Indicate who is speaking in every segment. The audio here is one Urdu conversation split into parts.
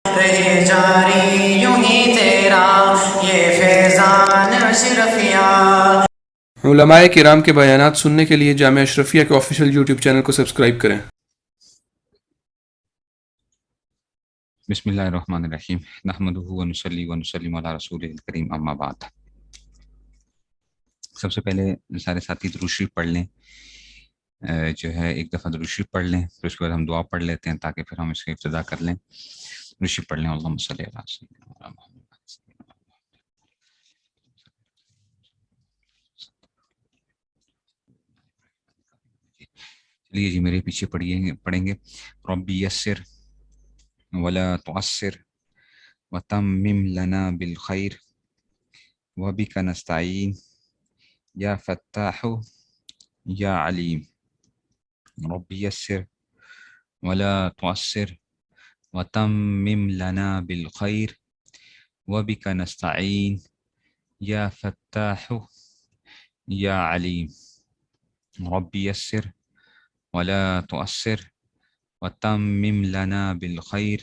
Speaker 1: رہے جاری یوں ہی تیرا یہ فیضان اشرفیہ۔
Speaker 2: علماء کرام کے بیانات سننے کے لیے جامعہ اشرفیہ کے آفیشیل یوٹیوب چینل کو سبسکرائب کریں۔
Speaker 3: بسم اللہ الرحمن الرحیم نحمدہ ونصلی ونسلم علی رسول الکریم اما بعد۔ سب سے پہلے سارے ساتھی درود شریف پڑھ لیں، جو ہے ایک دفعہ درود شریف پڑھ لیں، پھر اس کے بعد ہم دعا پڑھ لیتے ہیں تاکہ پھر ہم اس کی ابتدا کر لیں۔ درود شریف پڑھ لیں۔ اللہم صلی علی سیدنا محمد۔ چلیے جی میرے پیچھے پڑھیں گے۔ ربی یسر ولا تعسر وتمم لنا بالخیر وبک نستعین یا فتاح یا علیم۔ رب یسر ولا تعسر وتمم لنا بالخیر وبک نستعین یا فتاح یا علیم۔ رب یسر ولا تعسر وتمم لنا بالخیر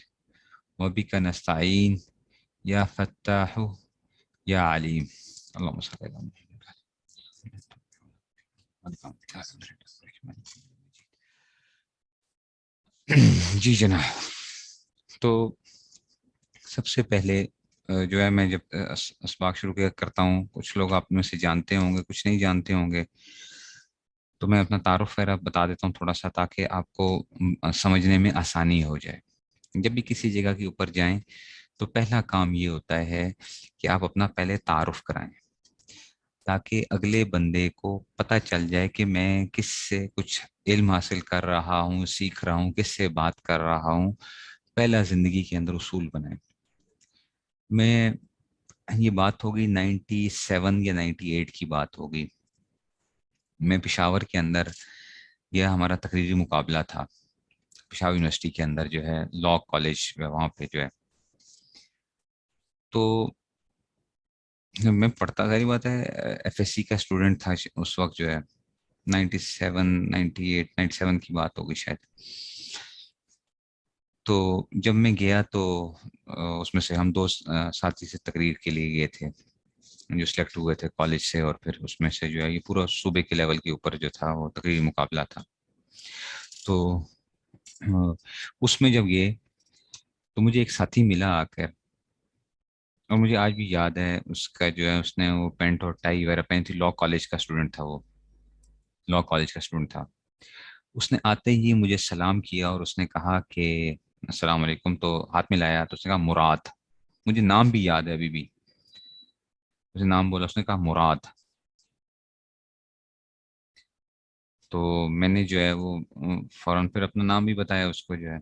Speaker 3: وبک نستعین یا فتاح یا علیم۔ اللہم صلی اللہ علیہ وسلم۔ جی جناب، تو سب سے پہلے جو ہے میں جب اسباق شروع کرتا ہوں، کچھ لوگ آپ میں سے جانتے ہوں گے، کچھ نہیں جانتے ہوں گے، تو میں اپنا تعارف وغیرہ بتا دیتا ہوں تھوڑا سا تاکہ آپ کو سمجھنے میں آسانی ہو جائے۔ جب بھی کسی جگہ کے اوپر جائیں تو پہلا کام یہ ہوتا ہے کہ آپ اپنا پہلے تعارف کرائیں تاکہ اگلے بندے کو پتہ چل جائے کہ میں کس سے کچھ علم حاصل کر رہا ہوں، سیکھ رہا ہوں، کس سے بات کر رہا ہوں۔ پہلا زندگی کے اندر اصول بنائیں۔ میں یہ بات ہوگی 97 یا 98 کی بات ہوگی۔ میں پشاور کے اندر، یہ ہمارا تقریری مقابلہ تھا پشاور یونیورسٹی کے اندر، جو ہے لاء کالج وہاں پہ جو ہے، تو میں پڑھتا، ظاہری بات ہے ایف ایس سی کا اسٹوڈنٹ تھا اس وقت، جو ہے 97 کی بات ہوگی شاید۔ تو جب میں گیا تو اس میں سے ہم دو ساتھی سے تقریر کے لیے گئے تھے جو سلیکٹ ہوئے تھے کالج سے، اور پھر اس میں سے جو ہے یہ پورا صوبے کے لیول کے اوپر جو تھا وہ تقریری مقابلہ تھا۔ تو اس میں جب گئے تو مجھے ایک ساتھی ملا آ کر، اور مجھے آج بھی یاد ہے اس کا، جو ہے اس نے وہ پینٹ اور ٹائی وغیرہ پہنی تھی، لاء کالج کا اسٹوڈنٹ تھا، وہ لاء کالج کا اسٹوڈنٹ تھا۔ اس نے آتے ہی مجھے سلام کیا اور اس نے کہا کہ السلام علیکم، تو ہاتھ ملایا، تو اس نے کہا مراد۔ مجھے نام بھی یاد ہے ابھی بھی، اسے نام بولا، اس نے کہا مراد۔ تو میں نے جو ہے وہ فوراً پھر اپنا نام بھی بتایا اس کو، جو ہے۔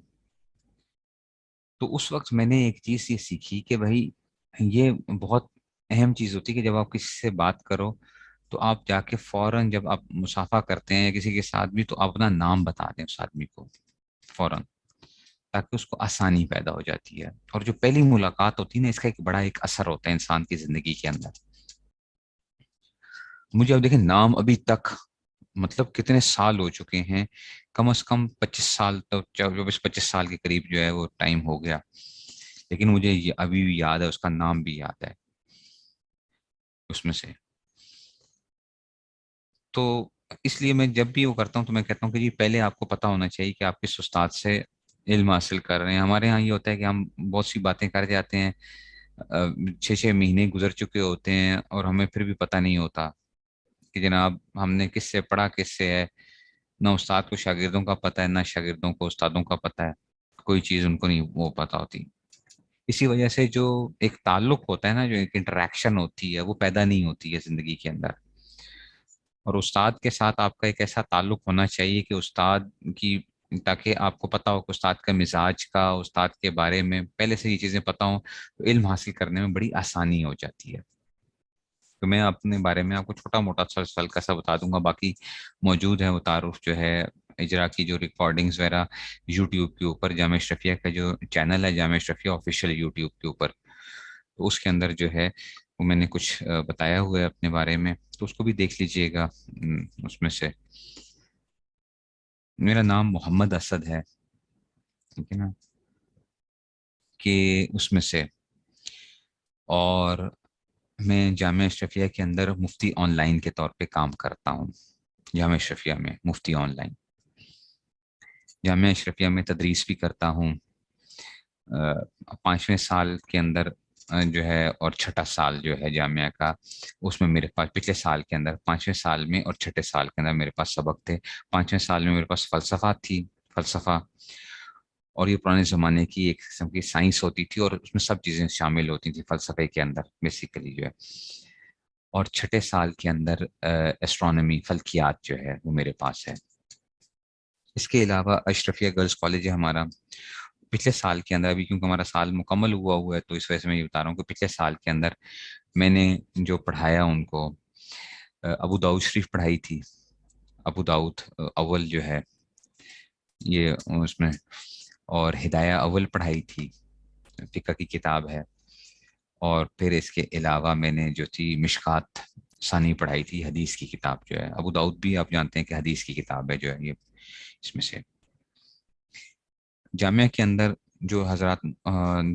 Speaker 3: تو اس وقت میں نے ایک چیز یہ سیکھی کہ بھائی یہ بہت اہم چیز ہوتی ہے کہ جب آپ کسی سے بات کرو تو آپ جا کے فوراً جب آپ مصافحہ کرتے ہیں یا کسی کے ساتھ بھی، تو آپ اپنا نام بتا دیں اس آدمی کو فوراً، تاکہ اس کو آسانی پیدا ہو جاتی ہے۔ اور جو پہلی ملاقات ہوتی ہے نا، اس کا ایک بڑا ایک اثر ہوتا ہے انسان کی زندگی کے اندر۔ مجھے اب دیکھیں نام ابھی تک مطلب کتنے سال ہو چکے ہیں، کم از کم 25 سال، تو 24-25 سال کے قریب جو ہے وہ ٹائم ہو گیا، لیکن مجھے ابھی بھی یاد ہے، اس کا نام بھی یاد ہے اس میں سے۔ تو اس لیے میں جب بھی وہ کرتا ہوں تو میں کہتا ہوں کہ جی پہلے آپ کو پتا ہونا چاہیے کہ آپ کس استاد سے علم حاصل کر رہے ہیں۔ ہمارے ہاں یہ ہوتا ہے کہ ہم بہت سی باتیں کر جاتے ہیں، 6 مہینے گزر چکے ہوتے ہیں اور ہمیں پھر بھی پتہ نہیں ہوتا کہ جناب ہم نے کس سے پڑھا، کس سے ہے۔ نہ استاد کو شاگردوں کا پتہ ہے، نہ شاگردوں کو استادوں کا پتہ ہے، کوئی چیز ان کو نہیں وہ پتہ ہوتی۔ اسی وجہ سے جو ایک تعلق ہوتا ہے نا، جو ایک انٹریکشن ہوتی ہے، وہ پیدا نہیں ہوتی ہے زندگی کے اندر۔ اور استاد کے ساتھ آپ کا ایک ایسا تعلق ہونا چاہیے کہ استاد کی، تاکہ آپ کو پتہ ہو کہ استاد کا مزاج کا، استاد کے بارے میں پہلے سے یہ چیزیں پتہ ہوں، تو علم حاصل کرنے میں بڑی آسانی ہو جاتی ہے۔ تو میں اپنے بارے میں آپ کو چھوٹا موٹا سا ہلکا سا بتا دوں گا، باقی موجود ہے وہ تعارف جو ہے اجرا کی جو ریکارڈنگز وغیرہ یوٹیوب کے اوپر، جامعہ اشرفیہ کا جو چینل ہے جامعہ اشرفیہ آفیشیل یوٹیوب کے اوپر، تو اس کے اندر جو ہے وہ میں نے کچھ بتایا ہوا ہے اپنے بارے میں، تو اس کو بھی دیکھ لیجئے گا۔ اس میں سے میرا نام محمد اسد ہے، ٹھیک ہے نا۔ کہ اس میں سے، اور میں جامعہ اشرفیہ کے اندر مفتی آن لائن کے طور پہ کام کرتا ہوں. جامعہ اشرفیہ میں مفتی آن لائن، جامعہ اشرفیہ میں تدریس بھی کرتا ہوں. 5ویں سال کے اندر جو ہے اور چھٹا سال جو ہے جامعہ کا، اس میں میرے پاس پچھلے سال کے اندر 5ویں سال میں اور چھٹے سال کے اندر میرے پاس سبق تھے. 5ویں سال میں میرے پاس فلسفہ تھی، فلسفہ، اور یہ پرانے زمانے کی ایک قسم کی سائنس ہوتی تھی اور اس میں سب چیزیں شامل ہوتی تھیں فلسفے کے اندر بیسیکلی جو ہے. اور چھٹے سال کے اندر ایسٹرونومی، فلکیات جو ہے وہ میرے پاس ہے. اس کے علاوہ اشرفیہ گرلز کالج ہے ہمارا. پچھلے سال کے اندر، ابھی کیونکہ ہمارا سال مکمل ہوا ہے تو اس وجہ سے میں یہ بتا رہا ہوں کہ پچھلے سال کے اندر میں نے جو پڑھایا ان کو ابو داؤد شریف پڑھائی تھی. ابو داؤد اول جو ہے یہ اس میں، اور ہدایہ اول پڑھائی تھی، فقہ کی کتاب ہے. اور پھر اس کے علاوہ میں نے جو تھی مشکات ثانی پڑھائی تھی، حدیث کی کتاب جو ہے. ابو داؤد بھی آپ جانتے ہیں کہ حدیث کی کتاب ہے جو ہے یہ اس میں سے. جامعہ کے اندر جو حضرات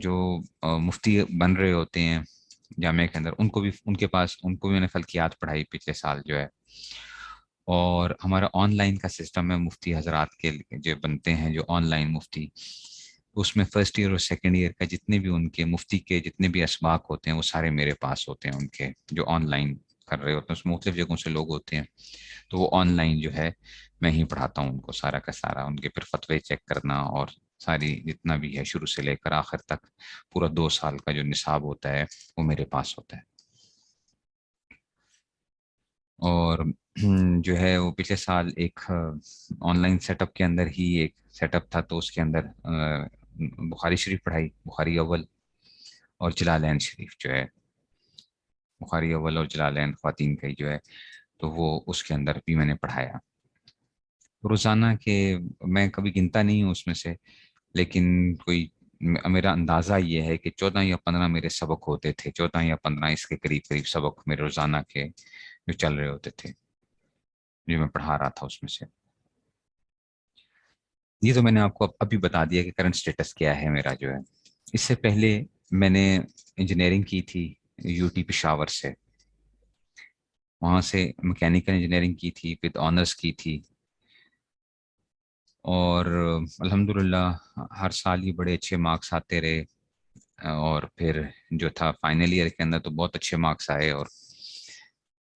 Speaker 3: جو مفتی بن رہے ہوتے ہیں جامعہ کے اندر، ان کو بھی میں نے فلکیات پڑھائی پچھلے سال جو ہے. اور ہمارا آن لائن کا سسٹم ہے مفتی حضرات کے جو بنتے ہیں، جو آن لائن مفتی، اس میں فرسٹ ایئر اور سیکنڈ ایئر کا جتنے بھی ان کے مفتی کے جتنے بھی اسباق ہوتے ہیں وہ سارے میرے پاس ہوتے ہیں. ان کے جو آن لائن کر رہے ہوتے ہیں اس میں مختلف جگہوں سے لوگ ہوتے ہیں، تو وہ آن لائن جو ہے میں ہی پڑھاتا ہوں ان کو سارا کا سارا. ان کے پھر فتوے چیک کرنا اور ساری جتنا بھی ہے شروع سے لے کر آخر تک پورا 2 سال کا جو نصاب ہوتا ہے وہ میرے پاس ہوتا ہے. اور جو ہے وہ پچھلے سال ایک آن لائن سیٹ اپ کے اندر ہی ایک سیٹ اپ تھا، تو اس کے اندر بخاری شریف پڑھائی، بخاری اول اور جلالین شریف جو ہے، بخاری اول اور جلالین خواتین کا ہی جو ہے، تو وہ اس کے اندر بھی میں نے پڑھایا. روزانہ کے میں کبھی گنتا نہیں ہوں اس میں سے، لیکن میرا اندازہ یہ ہے کہ 14 یا 15 میرے سبق ہوتے تھے، 14 یا 15 اس کے قریب قریب سبق میرے روزانہ کے جو چل رہے ہوتے تھے، جو میں پڑھا رہا تھا اس میں سے. یہ تو میں نے آپ کو ابھی بتا دیا کہ کرنٹ سٹیٹس کیا ہے میرا جو ہے. اس سے پہلے میں نے انجینئرنگ کی تھی یو ٹی پشاور سے، وہاں سے میکینیکل انجینئرنگ کی تھی، وتھ آنرس کی تھی. اور الحمدللہ ہر سال ہی بڑے اچھے مارکس آتے رہے، اور پھر جو تھا فائنل ایئر کے اندر تو بہت اچھے مارکس آئے. اور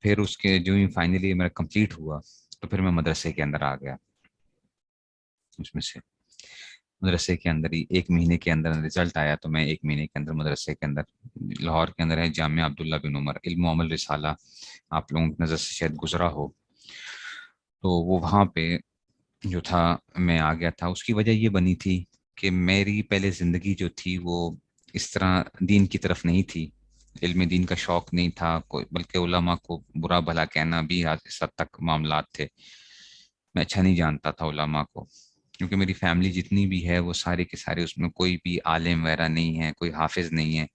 Speaker 3: پھر اس کے جو ہی فائنل ایئر میرا کمپلیٹ ہوا تو پھر میں مدرسے کے اندر آ گیا. اس میں سے مدرسے کے اندر ہی 1 مہینے کے اندر رزلٹ آیا، تو میں 1 مہینے کے اندر مدرسے کے اندر، لاہور کے اندر ہے جامعہ عبداللہ بن عمر علم و عمل رسالہ، آپ لوگوں کی نظر سے شاید گزرا ہو، تو وہ وہاں پہ جو تھا میں آ گیا تھا. اس کی وجہ یہ بنی تھی کہ میری پہلے زندگی جو تھی وہ اس طرح دین کی طرف نہیں تھی، علم دین کا شوق نہیں تھا کوئی، بلکہ علماء کو برا بھلا کہنا بھی اس حد تک معاملات تھے. میں اچھا نہیں جانتا تھا علماء کو، کیونکہ میری فیملی جتنی بھی ہے وہ سارے کے سارے اس میں کوئی بھی عالم وغیرہ نہیں ہے، کوئی حافظ نہیں ہے.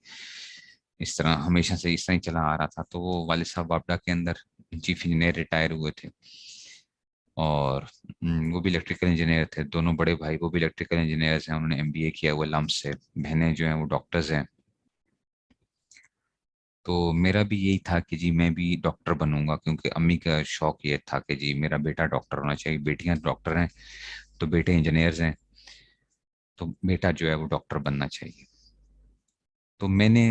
Speaker 3: اس طرح ہمیشہ سے اس طرح ہی چلا آ رہا تھا. تو وہ والد صاحب باپڈا کے اندر چیف انجینئر ریٹائر ہوئے تھے، اور وہ بھی الیکٹریکل انجینئر تھے. دونوں بڑے بھائی وہ بھی الیکٹریکل انجینئرز ہیں، انہوں نے MBA کیا ہوا لمس سے. بہنیں جو ہیں وہ ڈاکٹرز ہیں. تو میرا بھی یہی تھا کہ جی میں بھی ڈاکٹر بنوں گا، کیونکہ امی کا شوق یہ تھا کہ جی میرا بیٹا ڈاکٹر ہونا چاہیے. بیٹیاں ڈاکٹر ہیں تو بیٹے انجینئرز ہیں، تو بیٹا جو ہے وہ ڈاکٹر بننا چاہیے. تو میں نے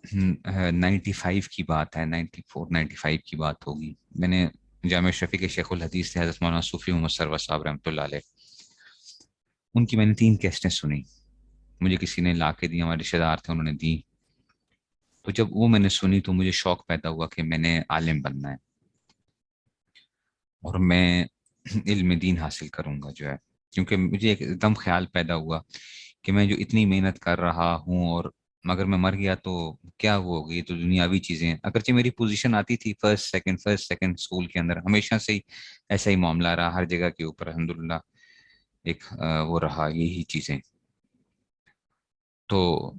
Speaker 3: 95 کی بات ہے، 94-95 کی بات ہوگی، میں نے جامعہ شفیع کے شیخ الحدیث تھے حضرت مولانا صوفی محمد سرور صاحب رحمۃ اللہ علیہ، ان کی میں نے 3 کیسٹیں سنی. مجھے کسی نے لا کے دی، ہمارے رشتے دار تھے انہوں نے دی. تو جب وہ میں نے سنی تو مجھے شوق پیدا ہوا کہ میں نے عالم بننا ہے اور میں علم دین حاصل کروں گا جو ہے. کیونکہ مجھے ایک دم خیال پیدا ہوا کہ میں جو اتنی محنت کر رہا ہوں، اور اگر میں مر گیا تو کیا وہ ہوگی، تو دنیاوی چیزیں. اگرچہ میری پوزیشن آتی تھی فرسٹ سیکنڈ اسکول کے اندر، ہمیشہ سے ہی ایسا ہی معاملہ رہا ہر جگہ کے اوپر الحمدللہ، ایک وہ رہا یہی چیزیں. تو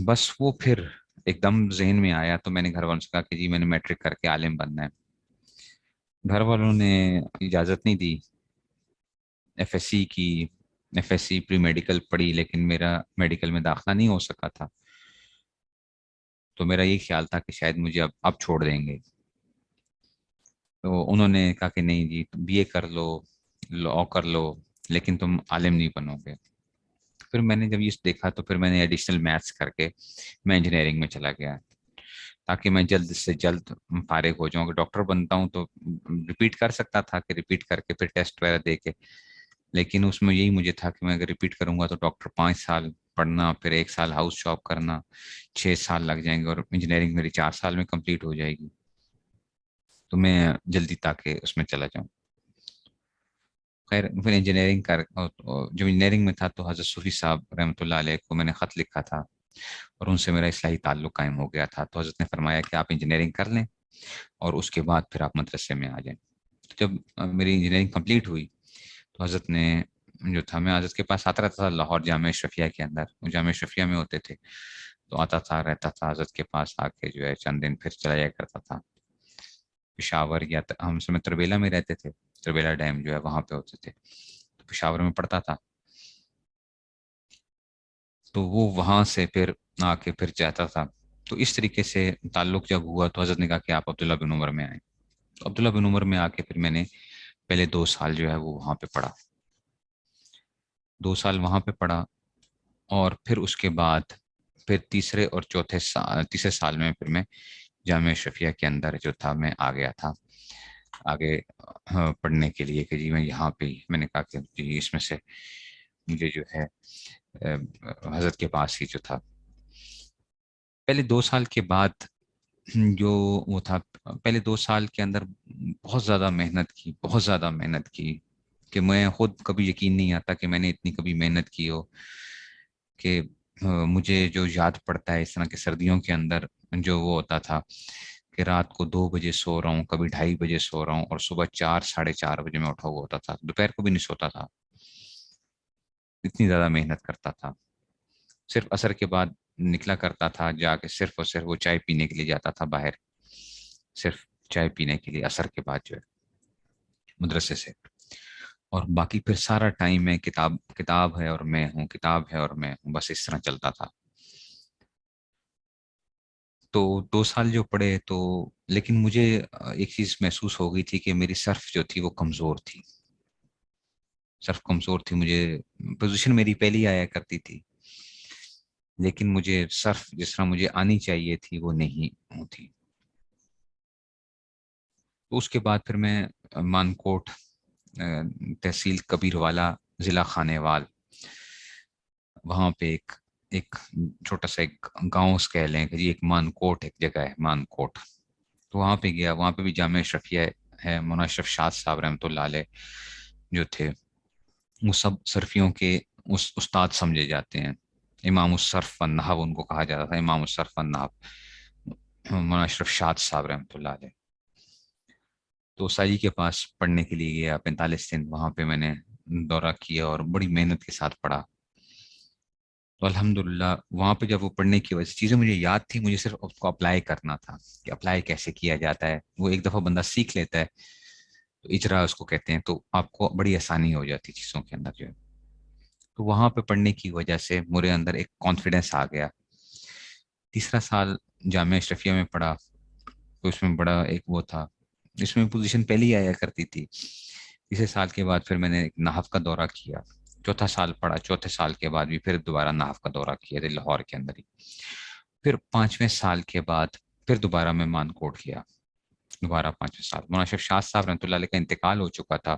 Speaker 3: بس وہ پھر ایک دم ذہن میں آیا، تو میں نے گھر والوں سے کہا کہ جی میں نے میٹرک کر کے عالم بننا ہے. گھر والوں نے اجازت نہیں دی. FSC کی FSC پری میڈیکل پڑھی لیکن میرا میڈیکل میں داخلہ نہیں ہو سکا تھا. تو میرا یہ خیال تھا کہ شاید مجھے اب چھوڑ دیں گے. تو انہوں نے کہا کہ نہیں جی BA کر لو، لا کر لو، لیکن تم عالم نہیں بنو گے. پھر میں نے جب یہ دیکھا تو پھر میں نے ایڈیشنل میتھس کر کے میں انجینئرنگ میں چلا گیا، تاکہ میں جلد سے جلد فارغ ہو جاؤں. کہ ڈاکٹر بنتا ہوں تو ریپیٹ کر سکتا تھا کہ ریپیٹ کر کے پھر ٹیسٹ وغیرہ دے کے، لیکن اس میں یہی مجھے تھا کہ میں اگر ریپیٹ کروں گا تو ڈاکٹر 5 سال پڑھنا، پھر 1 سال ہاؤس جاب کرنا، 6 سال لگ جائیں گے، اور انجینئرنگ میری 4 سال میں کمپلیٹ ہو جائے گی. تو میں جلدی تاکہ اس میں چلا جاؤں. خیر پھر انجینئرنگ جب انجینئرنگ میں تھا تو حضرت صوفی صاحب رحمۃ اللہ علیہ کو میں نے خط لکھا تھا، اور ان سے میرا اصلاحی تعلق قائم ہو گیا تھا. تو حضرت نے فرمایا کہ آپ انجینئرنگ کر لیں اور اس کے بعد پھر آپ مدرسے میں آ جائیں. تو جب میری انجینئرنگ کمپلیٹ ہوئی تو حضرت نے جو تھا، میں حضرت کے پاس آتا رہتا تھا لاہور جامعہ اشرفیہ کے اندر، وہ جامعہ اشرفیہ میں ہوتے تھے، تو آتا تھا رہتا تھا حضرت کے پاس آ کے جو ہے چند دن پھر چلا جایا کرتا تھا. پشاور یا ہم سمے تربیلا میں رہتے تھے، تربیلا ڈیم جو ہے وہاں پہ ہوتے تھے، تو پشاور میں پڑھتا تھا. تو وہ وہاں سے پھر آ کے پھر جاتا تھا. تو اس طریقے سے تعلق جب ہوا تو حضرت نے کہا کہ آپ عبداللہ بن عمر میں آئیں. تو عبداللہ بن عمر میں آ کے پھر میں نے پہلے 2 سال جو ہے وہ وہاں پہ پڑھا، 2 سال وہاں پہ پڑھا. اور پھر اس کے بعد پھر تیسرے سال میں پھر میں جامعہ اشرفیہ کے اندر جو تھا میں آ گیا تھا آگے پڑھنے کے لیے، کہ جی میں یہاں پہ میں نے کہا کہ جی اس میں سے مجھے جو ہے حضرت کے پاس ہی جو تھا. پہلے 2 سال کے بعد جو وہ تھا، پہلے 2 سال کے اندر بہت زیادہ محنت کی، بہت زیادہ محنت کی، کہ میں خود کبھی یقین نہیں آتا کہ میں نے اتنی کبھی محنت کی ہو. کہ مجھے جو یاد پڑتا ہے اس طرح کے سردیوں کے اندر جو وہ ہوتا تھا کہ رات کو 2 بجے سو رہا ہوں، کبھی 2:30 بجے سو رہا ہوں، اور صبح 4 ساڑھے 4 بجے میں اٹھا ہوا ہوتا تھا، دوپہر کو بھی نہیں سوتا تھا، اتنی زیادہ محنت کرتا تھا. صرف عصر کے بعد نکلا کرتا تھا جا کے، صرف اور صرف وہ چائے پینے کے لیے جاتا تھا باہر، صرف چائے پینے کے لیے عصر کے بعد جو ہے مدرسے سے. اور باقی پھر سارا ٹائم میں کتاب ہے اور میں ہوں، کتاب ہے اور میں ہوں، بس اس طرح چلتا تھا. تو 2 سال جو پڑھے تو، لیکن مجھے ایک چیز محسوس ہو گئی تھی کہ میری صرف جو تھی وہ کمزور تھی، صرف کمزور تھی. مجھے پوزیشن میری پہلی آیا کرتی تھی، لیکن مجھے صرف جس طرح مجھے آنی چاہیے تھی وہ نہیں ہوتی. تو اس کے بعد پھر میں مانکوٹ تحصیل کبیر والا، ضلع خانے وال، وہاں پہ ایک چھوٹا سا ایک گاؤں کہہ لیں کہ جی ایک مانکوٹ ایک جگہ ہے مانکوٹ. تو وہاں پہ گیا، وہاں پہ بھی جامعہ اشرفیہ ہے. مولانا اشرف شاد صاحب رحمۃ اللہ علیہ جو تھے وہ سب صرفیوں کے استاد سمجھے جاتے ہیں. امام الصرف والنحو ان کو کہا جاتا تھا، امام الصرف والنحو مولانا اشرف شاد صاحب رحمۃ اللہ علیہ. تو ساجی کے پاس پڑھنے کے لیے گیا 45 دن، وہاں پہ میں نے دورہ کیا اور بڑی محنت کے ساتھ پڑھا. تو الحمدللہ وہاں پہ جب وہ پڑھنے کی وجہ سے چیزیں مجھے یاد تھی، مجھے صرف اس کو اپلائی کرنا تھا کہ اپلائی کیسے کیا جاتا ہے. وہ ایک دفعہ بندہ سیکھ لیتا ہے تو اجرا اس کو کہتے ہیں، تو آپ کو بڑی آسانی ہو جاتی چیزوں کے اندر جو ہے. تو وہاں پہ پڑھنے کی وجہ سے میرے اندر ایک کانفیڈنس آ گیا. تیسرا سال جامعہ اشرفیہ میں پڑھا تو اس میں بڑا ایک وہ تھا، اس میں پوزیشن پہلی آیا کرتی تھی. تیسرے سال کے بعد پھر میں نے ایک نحو کا دورہ کیا، چوتھا سال پڑھا، چوتھے سال کے بعد بھی پھر دوبارہ نحو کا دورہ کیا تھا لاہور کے اندر ہی. پھر 5ویں سال کے بعد پھر دوبارہ میں مانکوٹ گیا، دوبارہ 5ویں سال. مولانا شیخ شاہ صاحب رحمۃ اللہ علیہ کا انتقال ہو چکا تھا،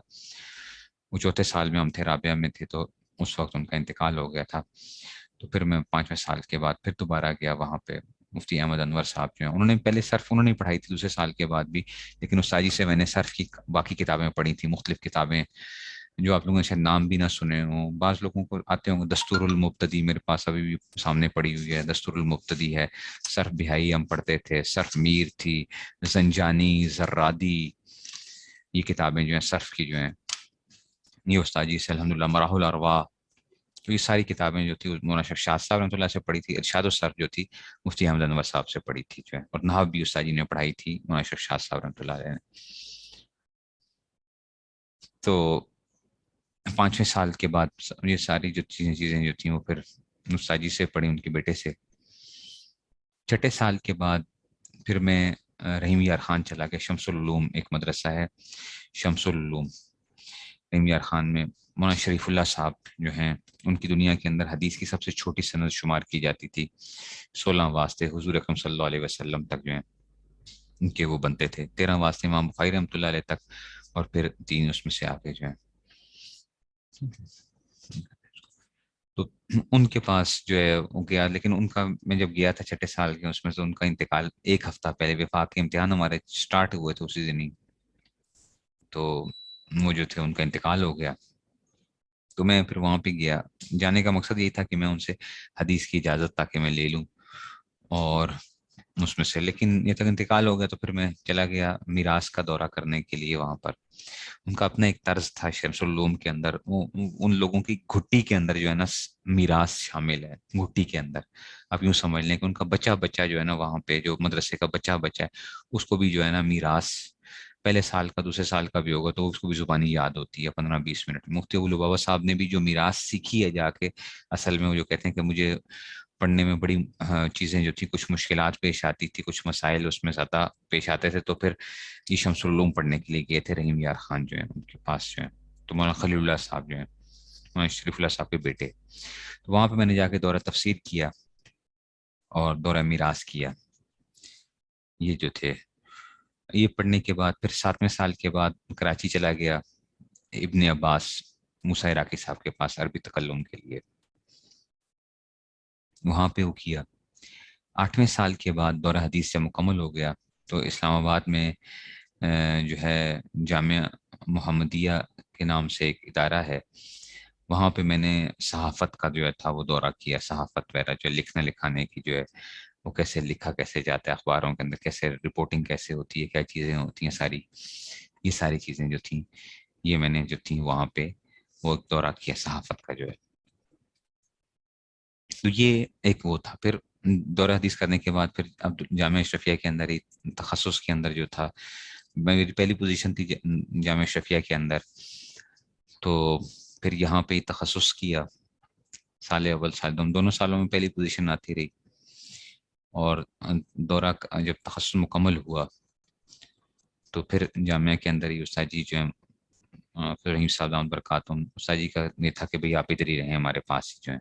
Speaker 3: وہ چوتھے سال میں ہم تھے، رابعہ میں تھے، تو اس وقت ان کا انتقال ہو گیا تھا. تو پھر میں 5ویں سال کے بعد پھر دوبارہ گیا وہاں پہ. مفتی احمد انور صاحب جو ہیں انہوں نے پہلے صرف انہوں نے پڑھائی تھی دوسرے سال کے بعد بھی، لیکن استاذی سے میں نے صرف کی باقی کتابیں پڑھی تھیں، مختلف کتابیں جو آپ لوگوں نے شاید نام بھی نہ سنے ہوں. بعض لوگوں کو آتے ہوں گے. دستور المبتدی میرے پاس ابھی بھی سامنے پڑی ہوئی ہے، دستور المبتدی ہے. صرف بہائی ہم پڑھتے تھے، صرف میر تھی، زنجانی، زرادی، یہ کتابیں جو ہیں صرف کی جو ہیں یہ استاذی سے الحمدللہ. مراح الارواح، تو یہ ساری کتابیں جو تھی مولانا شیخ شاد صاحب رحمۃ اللہ سے پڑھی تھی. ارشاد الصرف جو تھی مفتی احمد انور صاحب سے پڑھی تھی جو ہے، اور نحو بھی استاد جی نے پڑھائی تھی مولانا شیخ شاد صاحب رحمۃ اللہ علیہ نے. تو 5ویں سال کے بعد یہ ساری جو چیزیں جو تھیں وہ پھر استاجی سے پڑھی، ان کے بیٹے سے. 6 سال کے بعد پھر میں رحیم یار خان چلا گیا. شمس العلوم ایک مدرسہ ہے، شمس العلوم رحیم یار خان میں. مولانا شریف اللہ صاحب جو ہیں ان کی دنیا کے اندر حدیث کی سب سے چھوٹی سند شمار کی جاتی تھی. 16 واسطے حضور اکرم صلی اللہ علیہ وسلم تک جو ہیں ان کے وہ بنتے تھے. 13 واسطے امام بخاری رحمۃ اللہ علیہ تک، اور پھر 3 اس میں سے آگے جو ہیں. تو ان کے پاس جو ہے وہ گیا، لیکن ان کا میں جب گیا تھا 6 سال کے اس میں سے ان کا انتقال 1 ہفتہ پہلے، وفاق کے امتحان ہمارے سٹارٹ ہوئے تھے اسی دن ہی، تو وہ جو تھے ان کا انتقال ہو گیا. تو میں پھر وہاں پہ گیا. جانے کا مقصد یہی تھا کہ میں ان سے حدیث کی اجازت تاکہ میں لے لوں، اور اس میں سے لیکن یہ تک انتقال ہو گیا تو پھر میں چلا گیا میراث کا دورہ کرنے کے لیے. وہاں پر ان کا اپنا ایک طرز تھا شمس العلوم کے اندر. ان لوگوں کی گھٹی کے اندر جو ہے نا میراث شامل ہے. گھٹی کے اندر آپ یوں سمجھ لیں کہ ان کا بچہ جو ہے نا وہاں پہ جو مدرسے کا بچہ ہے اس کو بھی جو ہے نا میراث پہلے سال کا دوسرے سال کا بھی ہوگا تو اس کو بھی زبانی یاد ہوتی ہے 15-20 منٹ. مفتی ابو لبابہ صاحب نے بھی جو میراث سیکھی ہے جا کے، اصل میں وہ جو کہتے ہیں کہ مجھے پڑھنے میں بڑی چیزیں جو تھی، کچھ مشکلات پیش آتی تھی، کچھ مسائل اس میں زیادہ پیش آتے تھے، تو پھر یہ شمس العلوم پڑھنے کے لیے گئے تھے رحیم یار خان جو ہیں ان کے پاس جو ہے. تو مولانا خلیل اللہ صاحب جو ہیں مولانا شریف اللہ صاحب کے بیٹے، تو وہاں پہ میں نے جا کے دورہ تفسیر کیا اور دورہ میراث کیا. یہ جو تھے یہ پڑھنے کے بعد پھر 7ویں سال کے بعد کراچی چلا گیا ابن عباس موسیٰ عراقی صاحب کے پاس عربی تکلم کے لیے. وہاں پہ وہ کیا. 8ویں سال کے بعد دورہ حدیث سے مکمل ہو گیا تو اسلام آباد میں جو ہے جامعہ محمدیہ کے نام سے ایک ادارہ ہے، وہاں پہ میں نے صحافت کا جو ہے تھا وہ دورہ کیا. صحافت وغیرہ جو لکھنے لکھانے کی جو ہے وہ کیسے لکھا کیسے جاتا ہے اخباروں کے اندر، کیسے رپورٹنگ کیسے ہوتی ہے، کیا چیزیں ہوتی ہیں، یہ ساری چیزیں جو تھیں یہ میں نے جو تھیں وہاں پہ وہ ایک دورہ کیا صحافت کا جو ہے. تو یہ ایک وہ تھا. پھر دورہ حدیث کرنے کے بعد پھر اب جامعہ اشرفیہ کے اندر ہی تخصص کے اندر جو تھا، میری پہلی پوزیشن تھی جامعہ اشرفیہ کے اندر، تو پھر یہاں پہ تخصص کیا. سال اول سال دونوں سالوں میں پہلی پوزیشن آتی رہی. اور دورہ جب تخصص مکمل ہوا تو پھر جامعہ کے اندر ہی استاد جی جو ہیں پھر رحیم صاحب دامت برکاتہم، استاد جی کا یہ تھا کہ بھئی آپ ادھر ہی رہیں ہمارے پاس ہی جو ہیں.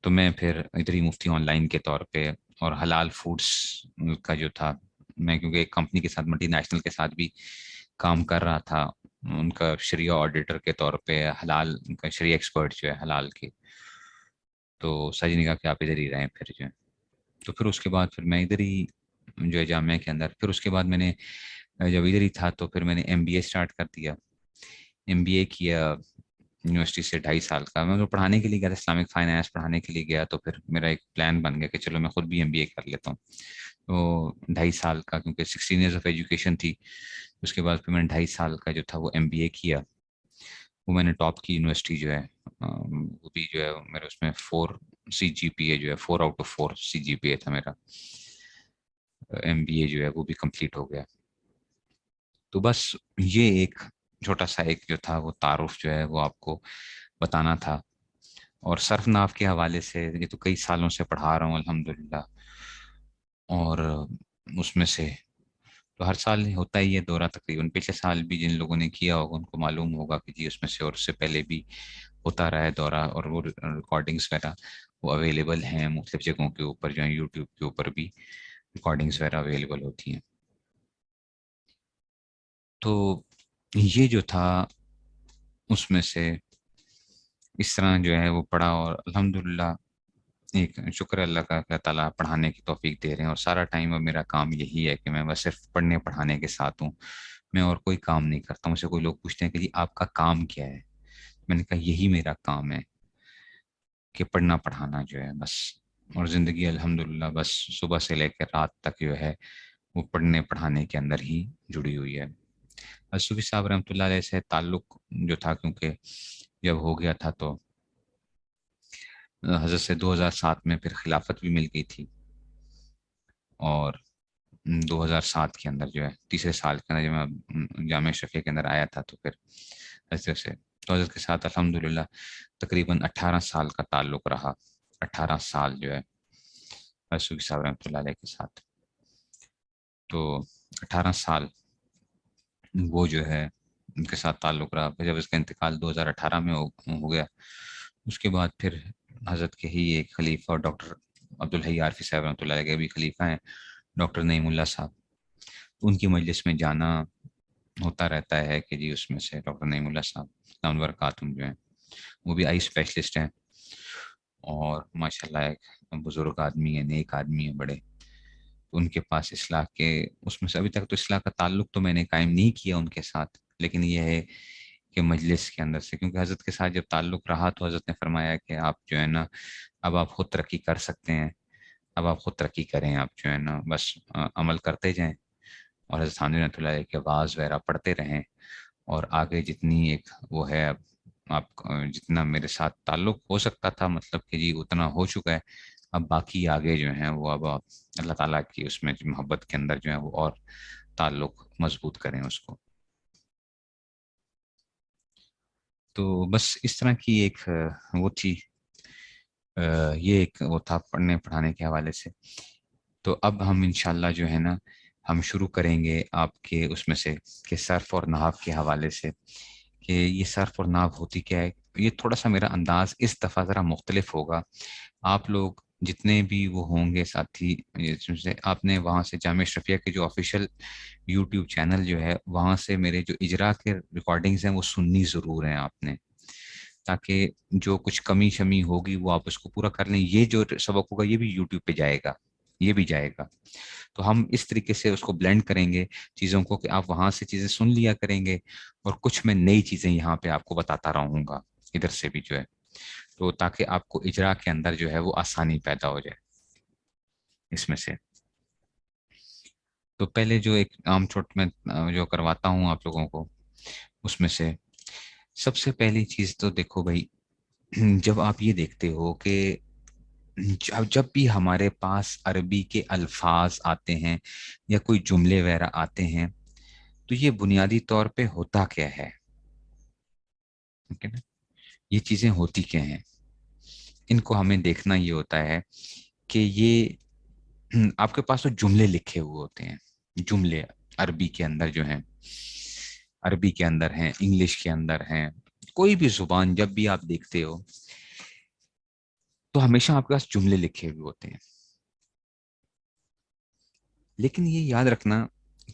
Speaker 3: تو میں پھر ادھر ہی مفتی آن لائن کے طور پہ اور حلال فوڈس کا جو تھا، میں کیونکہ ایک کمپنی کے ساتھ ملٹی نیشنل کے ساتھ بھی کام کر رہا تھا، ان کا شریعہ آڈیٹر کے طور پہ، حلال ان کا شریعہ ایکسپرٹ جو ہے حلال کے. تو ساجی نے کہا کہ آپ ادھر ہی رہیں پھر جو ہے. تو پھر اس کے بعد پھر میں ادھر ہی جو ہے جامعہ کے اندر. پھر اس کے بعد میں نے جب ادھر ہی تھا تو پھر میں نے MBA اسٹارٹ کر دیا. MBA کیا یونیورسٹی سے 2.5 سال کا. میں تو پڑھانے کے لیے گیا تھا، اسلامک فائنانس پڑھانے کے لیے گیا، تو پھر میرا ایک پلان بن گیا کہ چلو میں خود بھی MBA کر لیتا ہوں. تو 2.5 سال کا، کیونکہ 16 ایئرس آف ایجوکیشن تھی. اس کے بعد پھر میں نے 2.5 سال کا جو تھا وہ MBA کیا. وہ میں نے ٹاپ کی یونیورسٹی جو ہے وہ بھی جو ہے میرے اس میں 4 CGPA جو ہے 4/4 CGPA تھا میرا. MBA جو ہے وہ بھی کمپلیٹ ہو گیا. تو بس یہ ایک چھوٹا سا ایک جو تھا وہ تعارف جو ہے وہ آپ کو بتانا تھا. اور صرف ناف کے حوالے سے یہ تو کئی سالوں سے پڑھا رہا ہوں الحمدللہ، اور اس میں سے تو ہر سال ہوتا ہی ہے دورہ. تقریباً پچھلے سال بھی جن لوگوں نے کیا ہوگا ان کو معلوم ہوگا کہ جی اس میں سے، اور اس سے پہلے بھی ہوتا رہا ہے دورہ. اور وہ ریکارڈنگس وغیرہ وہ اویلیبل ہیں مختلف جگہوں کے اوپر جو ہیں، یوٹیوب کے اوپر بھی ریکارڈنگس وغیرہ اویلیبل ہوتی ہیں. تو یہ جو تھا اس میں سے اس طرح جو ہے وہ پڑھا، اور الحمدللہ ایک شکر اللہ کا کہ تعالیٰ پڑھانے کی توفیق دے رہے ہیں. اور سارا ٹائم اب میرا کام یہی ہے کہ میں بس صرف پڑھنے پڑھانے کے ساتھ ہوں، میں اور کوئی کام نہیں کرتا. مجھ سے کوئی لوگ پوچھتے ہیں کہ جی آپ کا کام کیا ہے، میں نے کہا یہی میرا کام ہے کہ پڑھنا پڑھانا جو ہے بس. اور زندگی الحمدللہ بس صبح سے لے کر رات تک جو ہے وہ پڑھنے پڑھانے کے اندر ہی جڑی ہوئی ہے. صوفی صاحب رحمۃ اللہ علیہ سے تعلق جو تھا، کیونکہ جب ہو گیا تھا تو حضرت سے 2007 میں پھر خلافت بھی مل گئی تھی، اور 2007 کے اندر جو ہے تیسرے سال کے اندر جب میں جامعہ اشرفیہ کے اندر آیا تھا تو پھر حضرت سے تو حضرت کے ساتھ الحمدللہ تقریباً 18 سال کا تعلق رہا. 18 سال جو ہے رسول صاحب رحمۃ اللہ علیہ کے ساتھ. تو 18 سال وہ جو ہے ان کے ساتھ تعلق رہا. پھر جب اس کا انتقال 2018 میں ہو گیا، اس کے بعد پھر حضرت کے ہی ایک خلیفہ ڈاکٹر عبدالحی عارفی صاحب رحمۃ اللہ علیہ کے بھی خلیفہ ہیں ڈاکٹر نعیم اللہ صاحب. ان کی مجلس میں جانا ہوتا رہتا ہے کہ جی اس میں سے ڈاکٹر نعیم اللہ صاحب دامت برکاتہم جو ہیں وہ بھی آئی اسپیشلسٹ ہیں، اور ماشاءاللہ ایک بزرگ آدمی ہے، نیک آدمی ہے بڑے. ان کے پاس اصلاح کے اس میں سے ابھی تک تو اصلاح کا تعلق تو میں نے قائم نہیں کیا ان کے ساتھ، لیکن یہ ہے کہ مجلس کے اندر سے، کیونکہ حضرت کے ساتھ جب تعلق رہا تو حضرت نے فرمایا کہ آپ جو ہے نا اب آپ خود ترقی کر سکتے ہیں، اب آپ خود ترقی کریں، آپ جو ہے نا بس عمل کرتے جائیں اور حضرت ثانوی رحمۃ اللہ علیہ کے واعظ وغیرہ پڑھتے رہیں، اور آگے جتنی ایک وہ ہے اب آپ جتنا میرے ساتھ تعلق ہو سکتا تھا مطلب کہ جی اتنا ہو چکا ہے. اب باقی آگے جو ہیں وہ اب آپ اللہ تعالیٰ کی اس میں محبت کے اندر جو ہے وہ اور تعلق مضبوط کریں اس کو. تو بس اس طرح کی ایک وہ تھی، یہ ایک وہ تھا پڑھنے پڑھانے کے حوالے سے. تو اب ہم انشاءاللہ جو ہے نا ہم شروع کریں گے آپ کے اس میں سے کہ صرف اور نحو کے حوالے سے، کہ یہ صرف اور نحو ہوتی کیا ہے. یہ تھوڑا سا میرا انداز اس دفعہ ذرا مختلف ہوگا. آپ لوگ جتنے بھی وہ ہوں گے ساتھی، سے آپ نے وہاں سے جامعہ اشرفیہ کے جو آفیشیل یوٹیوب چینل جو ہے وہاں سے میرے جو اجرا کے ریکارڈنگز ہیں وہ سننی ضرور ہیں آپ نے، تاکہ جو کچھ کمی شمی ہوگی وہ آپ اس کو پورا کر لیں. یہ جو سبق ہوگا یہ بھی یوٹیوب پہ جائے گا، یہ بھی جائے گا. تو ہم اس طریقے سے اس کو بلینڈ کریں گے چیزوں کو کہ آپ وہاں سے چیزیں سن لیا کریں گے، اور کچھ میں نئی چیزیں یہاں پہ آپ کو بتاتا رہوں گا ادھر سے بھی جو ہے، تو تاکہ آپ کو اجرا کے اندر جو ہے وہ آسانی پیدا ہو جائے اس میں سے. تو پہلے جو ایک عام چھوٹ میں جو کرواتا ہوں آپ لوگوں کو، اس میں سے سب سے پہلی چیز تو دیکھو بھائی، جب آپ یہ دیکھتے ہو کہ جب بھی ہمارے پاس عربی کے الفاظ آتے ہیں یا کوئی جملے وغیرہ آتے ہیں تو یہ بنیادی طور پہ ہوتا کیا ہے، یہ چیزیں ہوتی کیا ہیں. ان کو ہمیں دیکھنا یہ ہوتا ہے کہ یہ آپ کے پاس تو جملے لکھے ہوئے ہوتے ہیں، جملے عربی کے اندر جو ہیں، عربی کے اندر ہیں، انگلش کے اندر ہیں، کوئی بھی زبان جب بھی آپ دیکھتے ہو تو ہمیشہ آپ کے پاس جملے لکھے ہوئے ہوتے ہیں. لیکن یہ یاد رکھنا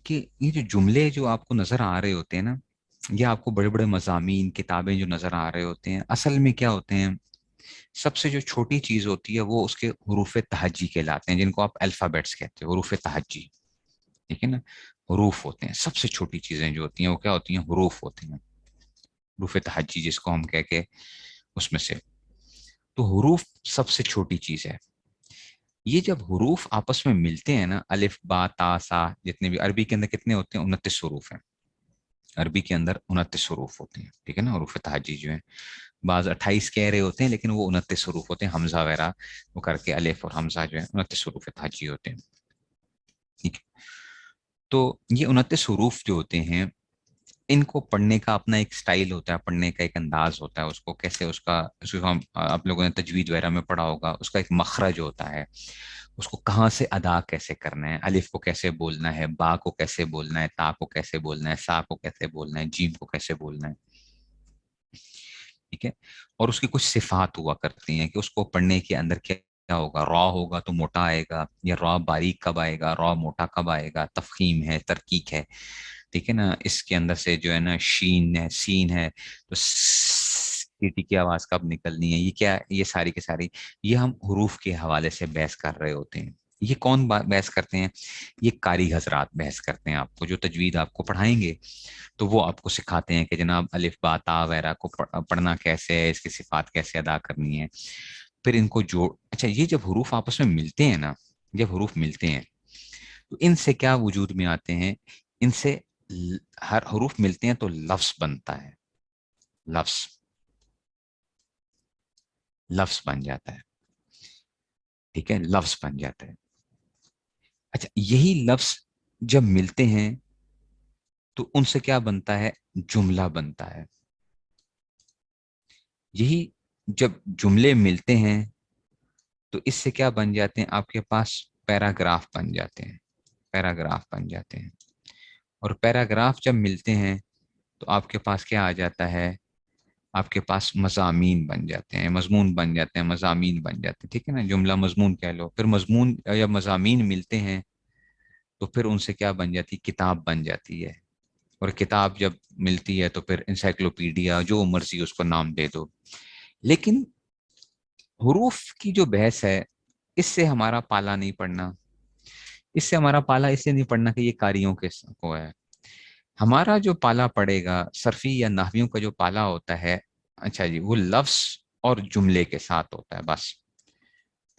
Speaker 3: کہ یہ جو جملے جو آپ کو نظر آ رہے ہوتے ہیں نا، یا آپ کو بڑے بڑے مضامین کتابیں جو نظر آ رہے ہوتے ہیں، اصل میں کیا ہوتے ہیں، سب سے جو چھوٹی چیز ہوتی ہے وہ اس کے حروف تہجی کہلاتے ہیں، جن کو آپ الفابیٹس کہتے ہیں، حروف تہجی. ٹھیک ہے نا، حروف ہوتے ہیں. سب سے چھوٹی چیزیں جو ہوتی ہیں وہ کیا ہوتی ہیں، حروف ہوتے ہیں، حروف تہجی جس کو ہم کہہ کے اس میں سے. تو حروف سب سے چھوٹی چیز ہے. یہ جب حروف آپس میں ملتے ہیں نا، الف با تا سا، جتنے بھی عربی کے اندر کتنے ہوتے ہیں، 29 حروف ہیں. عربی کے اندر 29 حروف ہوتے ہیں. ٹھیک ہے نا، حروف تہجی جو ہیں بعض 28 کہہ رہے ہوتے ہیں لیکن وہ 29 حروف ہوتے ہیں، حمزہ وغیرہ وہ کر کے الف اور حمزہ جو ہے 29 حروف تہجی ہوتے ہیں. ٹھیک ہے، تو یہ 29 حروف جو ہوتے ہیں ان کو پڑھنے کا اپنا ایک سٹائل ہوتا ہے، پڑھنے کا ایک انداز ہوتا ہے. اس کو کیسے اس کو ہم آپ لوگوں نے تجوید وغیرہ میں پڑھا ہوگا، اس کا ایک مخرج ہوتا ہے، اس کو کہاں سے ادا کیسے کرنا ہے، الف کو کیسے بولنا ہے، با کو کیسے بولنا ہے، تا کو کیسے بولنا ہے، سا کو کیسے بولنا ہے، جیم کو کیسے بولنا ہے. ٹھیک ہے، اور اس کی کچھ صفات ہوا کرتی ہیں کہ اس کو پڑھنے کے اندر کیا ہوگا. را ہوگا تو موٹا آئے گا، یا را باریک کب آئے گا، را موٹا کب آئے گا، تفخیم ہے، ترکیق ہے. ٹھیک ہے نا، اس کے اندر سے جو ہے نا شین ہے، سین ہے، تو سیٹی کی آواز کب نکلنی ہے، یہ کیا، یہ ساری کی ساری یہ ہم حروف کے حوالے سے بحث کر رہے ہوتے ہیں. یہ کون بحث کرتے ہیں، یہ قاری حضرات بحث کرتے ہیں. آپ کو جو تجوید آپ کو پڑھائیں گے تو وہ آپ کو سکھاتے ہیں کہ جناب الف با تا وغیرہ کو پڑھنا کیسے ہے، اس کی صفات کیسے ادا کرنی ہے. پھر ان کو جوڑ، اچھا یہ جب حروف آپس میں ملتے ہیں نا، جب حروف ملتے ہیں تو ان سے کیا وجود میں آتے ہیں، ان سے ہر حروف ملتے ہیں تو لفظ بنتا ہے، لفظ لفظ بن جاتا ہے. ٹھیک ہے، لفظ بن جاتا ہے. اچھا یہی لفظ جب ملتے ہیں تو ان سے کیا بنتا ہے، جملہ بنتا ہے. یہی جب جملے ملتے ہیں تو اس سے کیا بن جاتے ہیں؟ آپ کے پاس پیراگراف بن جاتے ہیں، پیراگراف بن جاتے ہیں. اور پیراگراف جب ملتے ہیں تو آپ کے پاس کیا آ جاتا ہے؟ آپ کے پاس مضامین بن جاتے ہیں، مضمون بن جاتے ہیں، مضامین بن جاتے ہیں. ٹھیک ہے نا، جملہ مضمون کہہ لو. پھر مضمون یا مضامین ملتے ہیں تو پھر ان سے کیا بن جاتی؟ کتاب بن جاتی ہے. اور کتاب جب ملتی ہے تو پھر انسائکلوپیڈیا، جو مرضی اس کو نام دے دو. لیکن حروف کی جو بحث ہے، اس سے ہمارا پالا نہیں پڑنا. اس سے ہمارا پالا اس لیے نہیں پڑنا کہ یہ قاریوں کے کو ہے. ہمارا جو پالا پڑے گا صرفی یا نحویوں کا جو پالا ہوتا ہے، اچھا جی، وہ لفظ اور جملے کے ساتھ ہوتا ہے بس.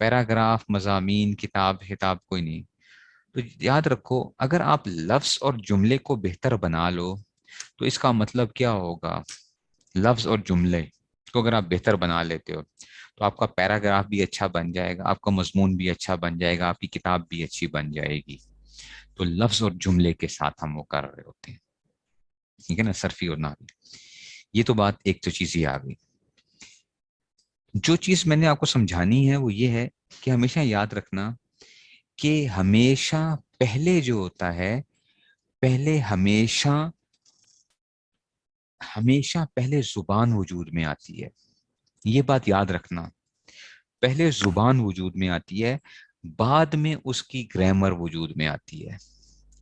Speaker 3: پیراگراف، مضامین، کتاب، خطاب کوئی نہیں. تو یاد رکھو، اگر آپ لفظ اور جملے کو بہتر بنا لو تو اس کا مطلب کیا ہوگا؟ لفظ اور جملے کو اگر آپ بہتر بنا لیتے ہو تو آپ کا پیراگراف بھی اچھا بن جائے گا، آپ کا مضمون بھی اچھا بن جائے گا، آپ کی کتاب بھی اچھی بن جائے گی. تو لفظ اور جملے کے ساتھ ہم وہ کر رہے ہوتے ہیں. ٹھیک ہے نا، صرفی اور نحوی. یہ تو بات ایک تو چیز ہی آ گئی. جو چیز میں نے آپ کو سمجھانی ہے وہ یہ ہے کہ ہمیشہ یاد رکھنا کہ ہمیشہ پہلے جو ہوتا ہے، پہلے ہمیشہ پہلے زبان وجود میں آتی ہے. یہ بات یاد رکھنا، پہلے زبان وجود میں آتی ہے، بعد میں اس کی گرامر وجود میں آتی ہے.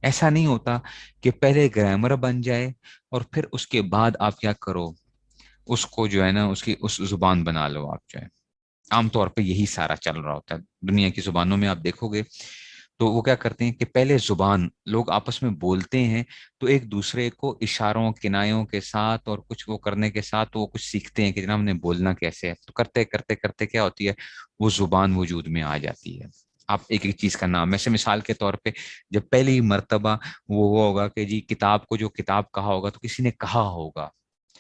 Speaker 3: ایسا نہیں ہوتا کہ پہلے گرامر بن جائے اور پھر اس کے بعد آپ کیا کرو، اس کو جو ہے نا اس زبان بنا لو آپ جو ہے. عام طور پہ یہی سارا چل رہا ہوتا ہے دنیا کی زبانوں میں. آپ دیکھو گے تو وہ کیا کرتے ہیں کہ پہلے زبان لوگ آپس میں بولتے ہیں تو ایک دوسرے کو اشاروں، کنایوں کے ساتھ اور کچھ وہ کرنے کے ساتھ وہ کچھ سیکھتے ہیں کہ جناب نے بولنا کیسے ہے. تو کرتے کرتے کرتے کیا ہوتی ہے، وہ زبان وجود میں آ جاتی ہے. آپ ایک ایک چیز کا نام، ایسے مثال کے طور پہ جب پہلی مرتبہ وہ ہوا ہوگا کہ جی کتاب کو جو کتاب کہا ہوگا تو کسی نے کہا ہوگا،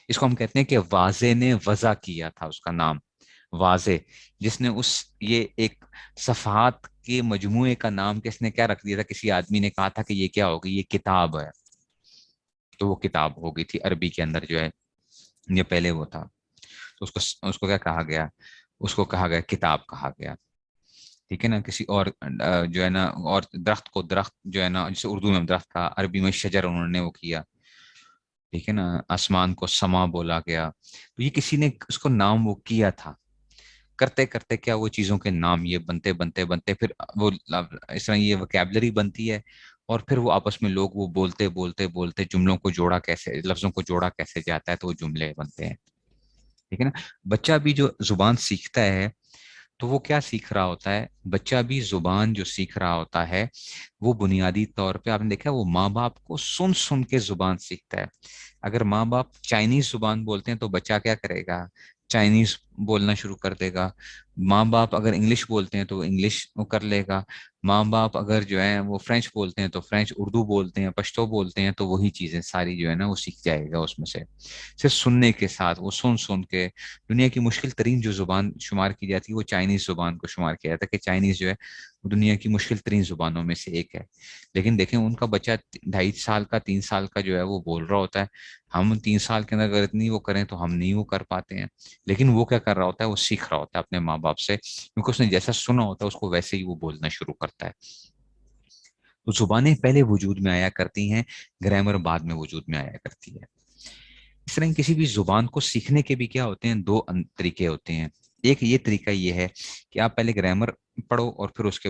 Speaker 3: اس کو ہم کہتے ہیں کہ واضح نے وضع کیا تھا اس کا نام. واضح، جس نے یہ ایک صفحات کے مجموعے کا نام کس نے کیا رکھ دیا تھا، کسی آدمی نے کہا تھا کہ یہ کیا ہوگی، یہ کتاب ہے. تو وہ کتاب ہو گئی تھی عربی کے اندر جو ہے، یہ پہلے وہ تھا. تو اس کو کیا کہا گیا، اس کو کہا گیا کتاب کہا گیا. ٹھیک ہے نا. کسی اور جو ہے نا، اور درخت کو درخت جو ہے نا، جسے اردو میں درخت تھا، عربی میں شجر انہوں نے وہ کیا. ٹھیک ہے نا. آسمان کو سما بولا گیا. تو یہ کسی نے اس کو نام وہ کیا تھا. کرتے کرتے کیا وہ چیزوں کے نام یہ بنتے بنتے بنتے پھر وہ اس طرح یہ وکیبلری بنتی ہے. اور پھر وہ آپس میں لوگ وہ بولتے بولتے بولتے جملوں کو جوڑا کیسے، لفظوں کو جوڑا کیسے جاتا ہے تو وہ جملے بنتے ہیں. ٹھیک ہے نا. بچہ بھی جو زبان سیکھتا ہے تو وہ کیا سیکھ رہا ہوتا ہے؟ بچہ بھی زبان جو سیکھ رہا ہوتا ہے وہ بنیادی طور پہ آپ نے دیکھا وہ ماں باپ کو سن سن کے زبان سیکھتا ہے. اگر ماں باپ چائنیز زبان بولتے ہیں تو بچہ کیا کرے گا، چائنیز بولنا شروع کر دے گا. ماں باپ اگر انگلش بولتے ہیں تو وہ انگلش وہ کر لے گا. ماں باپ اگر جو ہے وہ فرینچ بولتے ہیں تو فرینچ، اردو بولتے ہیں، پشتو بولتے ہیں تو وہی چیزیں ساری جو ہے نا وہ سیکھ جائے گا اس میں سے. صرف سننے کے ساتھ وہ سن سن کے. دنیا کی مشکل ترین جو زبان شمار کی جاتی ہے وہ چائنیز زبان کو شمار کیا جاتا ہے کہ چائنیز جو ہے وہ دنیا کی مشکل ترین زبانوں میں سے ایک ہے. لیکن دیکھیں ان کا بچہ 2.5 سال کا 3 سال کا جو ہے وہ بول رہا ہوتا ہے. ہم 3 سال کے اندر اگر اتنی وہ کریں تو ہم نہیں وہ کر پاتے ہیں. لیکن وہ کیا کر رہا ہوتا ہے، وہ سیکھ رہا ہوتا ہے اپنے ماں باپ سے، کیونکہ اس نے جیسا سنا ہوتا ہے اس کو ویسے ہی وہ بولنا شروع کرتا ہے. تو زبانیں پہلے وجود میں آیا کرتی ہیں، گرامر بعد میں وجود میں آیا کرتی ہے. اس طرح کسی بھی زبان کو سیکھنے کے بھی کیا ہوتے ہیں، 2 طریقے ہوتے ہیں. ایک یہ طریقہ یہ ہے کہ آپ پہلے گرامر پڑھو اور پھر اس کے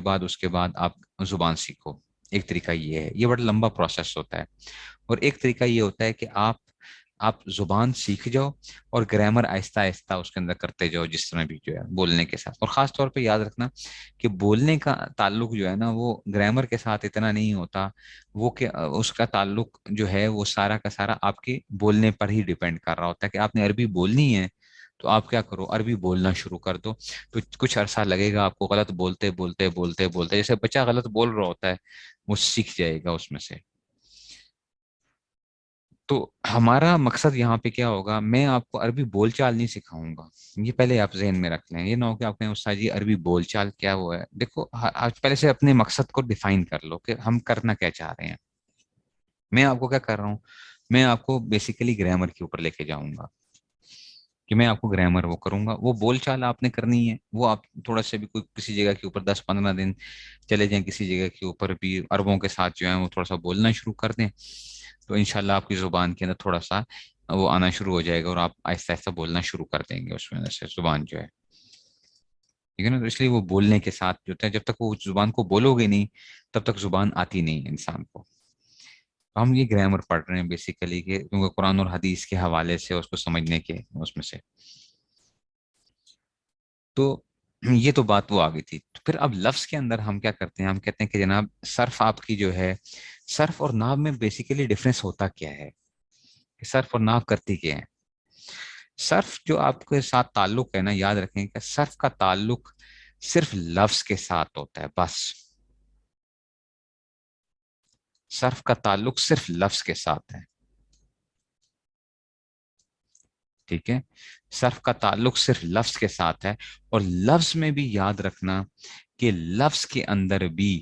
Speaker 3: بعد آپ زبان سیکھو. ایک طریقہ یہ ہے، یہ بڑا لمبا پروسیس ہوتا ہے. اور ایک طریقہ یہ ہوتا ہے کہ آپ زبان سیکھ جاؤ اور گرامر آہستہ آہستہ اس کے اندر کرتے جاؤ، جس طرح بھی جو ہے بولنے کے ساتھ. اور خاص طور پہ یاد رکھنا کہ بولنے کا تعلق جو ہے نا وہ گرامر کے ساتھ اتنا نہیں ہوتا. وہ کہ اس کا تعلق جو ہے وہ سارا کا سارا آپ کے بولنے پر ہی ڈیپینڈ کر رہا ہوتا ہے. کہ آپ نے عربی بولنی ہے تو آپ کیا کرو، عربی بولنا شروع کر دو. تو کچھ عرصہ لگے گا آپ کو غلط بولتے بولتے بولتے بولتے، جیسے بچہ غلط بول رہا ہوتا ہے وہ سیکھ جائے گا اس میں سے. تو ہمارا مقصد یہاں پہ کیا ہوگا، میں آپ کو عربی بول چال نہیں سکھاؤں گا. یہ پہلے آپ ذہن میں رکھ لیں. یہ نہ ہو کہ آپ کہیں استاد جی عربی بول چال کیا ہوا ہے. دیکھو آج پہلے سے اپنے مقصد کو ڈیفائن کر لو کہ ہم کرنا کیا چاہ رہے ہیں. میں آپ کو کیا کر رہا ہوں، میں آپ کو بیسیکلی گرامر کے اوپر لے کے جاؤں گا. کہ میں آپ کو گرامر وہ کروں گا، وہ بول چال آپ نے کرنی ہے، وہ آپ تھوڑا سا بھی کوئی کسی جگہ کے اوپر 10-15 دن چلے جائیں کسی جگہ کے اوپر بھی عربوں کے ساتھ جو ہے وہ تھوڑا سا بولنا شروع کر دیں، تو انشاءاللہ آپ کی زبان کے اندر تھوڑا سا وہ آنا شروع ہو جائے گا اور آپ آہستہ آہستہ بولنا شروع کر دیں گے اس میں سے زبان جو ہے، ٹھیک ہے نا. تو اس لیے وہ بولنے کے ساتھ جو ہے، جب تک وہ زبان کو بولو گے نہیں تب تک زبان آتی نہیں ہے انسان کو. ہم یہ گرامر پڑھ رہے ہیں بیسیکلی کہ کیونکہ قرآن اور حدیث کے حوالے سے اس کو سمجھنے کے اس میں سے. تو یہ تو بات وہ آ گئی تھی. تو پھر اب لفظ کے اندر ہم کیا کرتے ہیں، ہم کہتے ہیں کہ جناب صرف آپ کی جو ہے، صرف اور ناو میں بیسیکلی ڈفرینس ہوتا کیا ہے، کہ صرف اور ناو کرتی کیا ہے. صرف جو آپ کے ساتھ تعلق ہے نا، یاد رکھیں کہ صرف کا تعلق صرف لفظ کے ساتھ ہوتا ہے بس. صرف کا تعلق صرف لفظ کے ساتھ ہے، ٹھیک ہے. صرف کا تعلق صرف لفظ کے ساتھ ہے، اور لفظ میں بھی یاد رکھنا کہ لفظ کے اندر بھی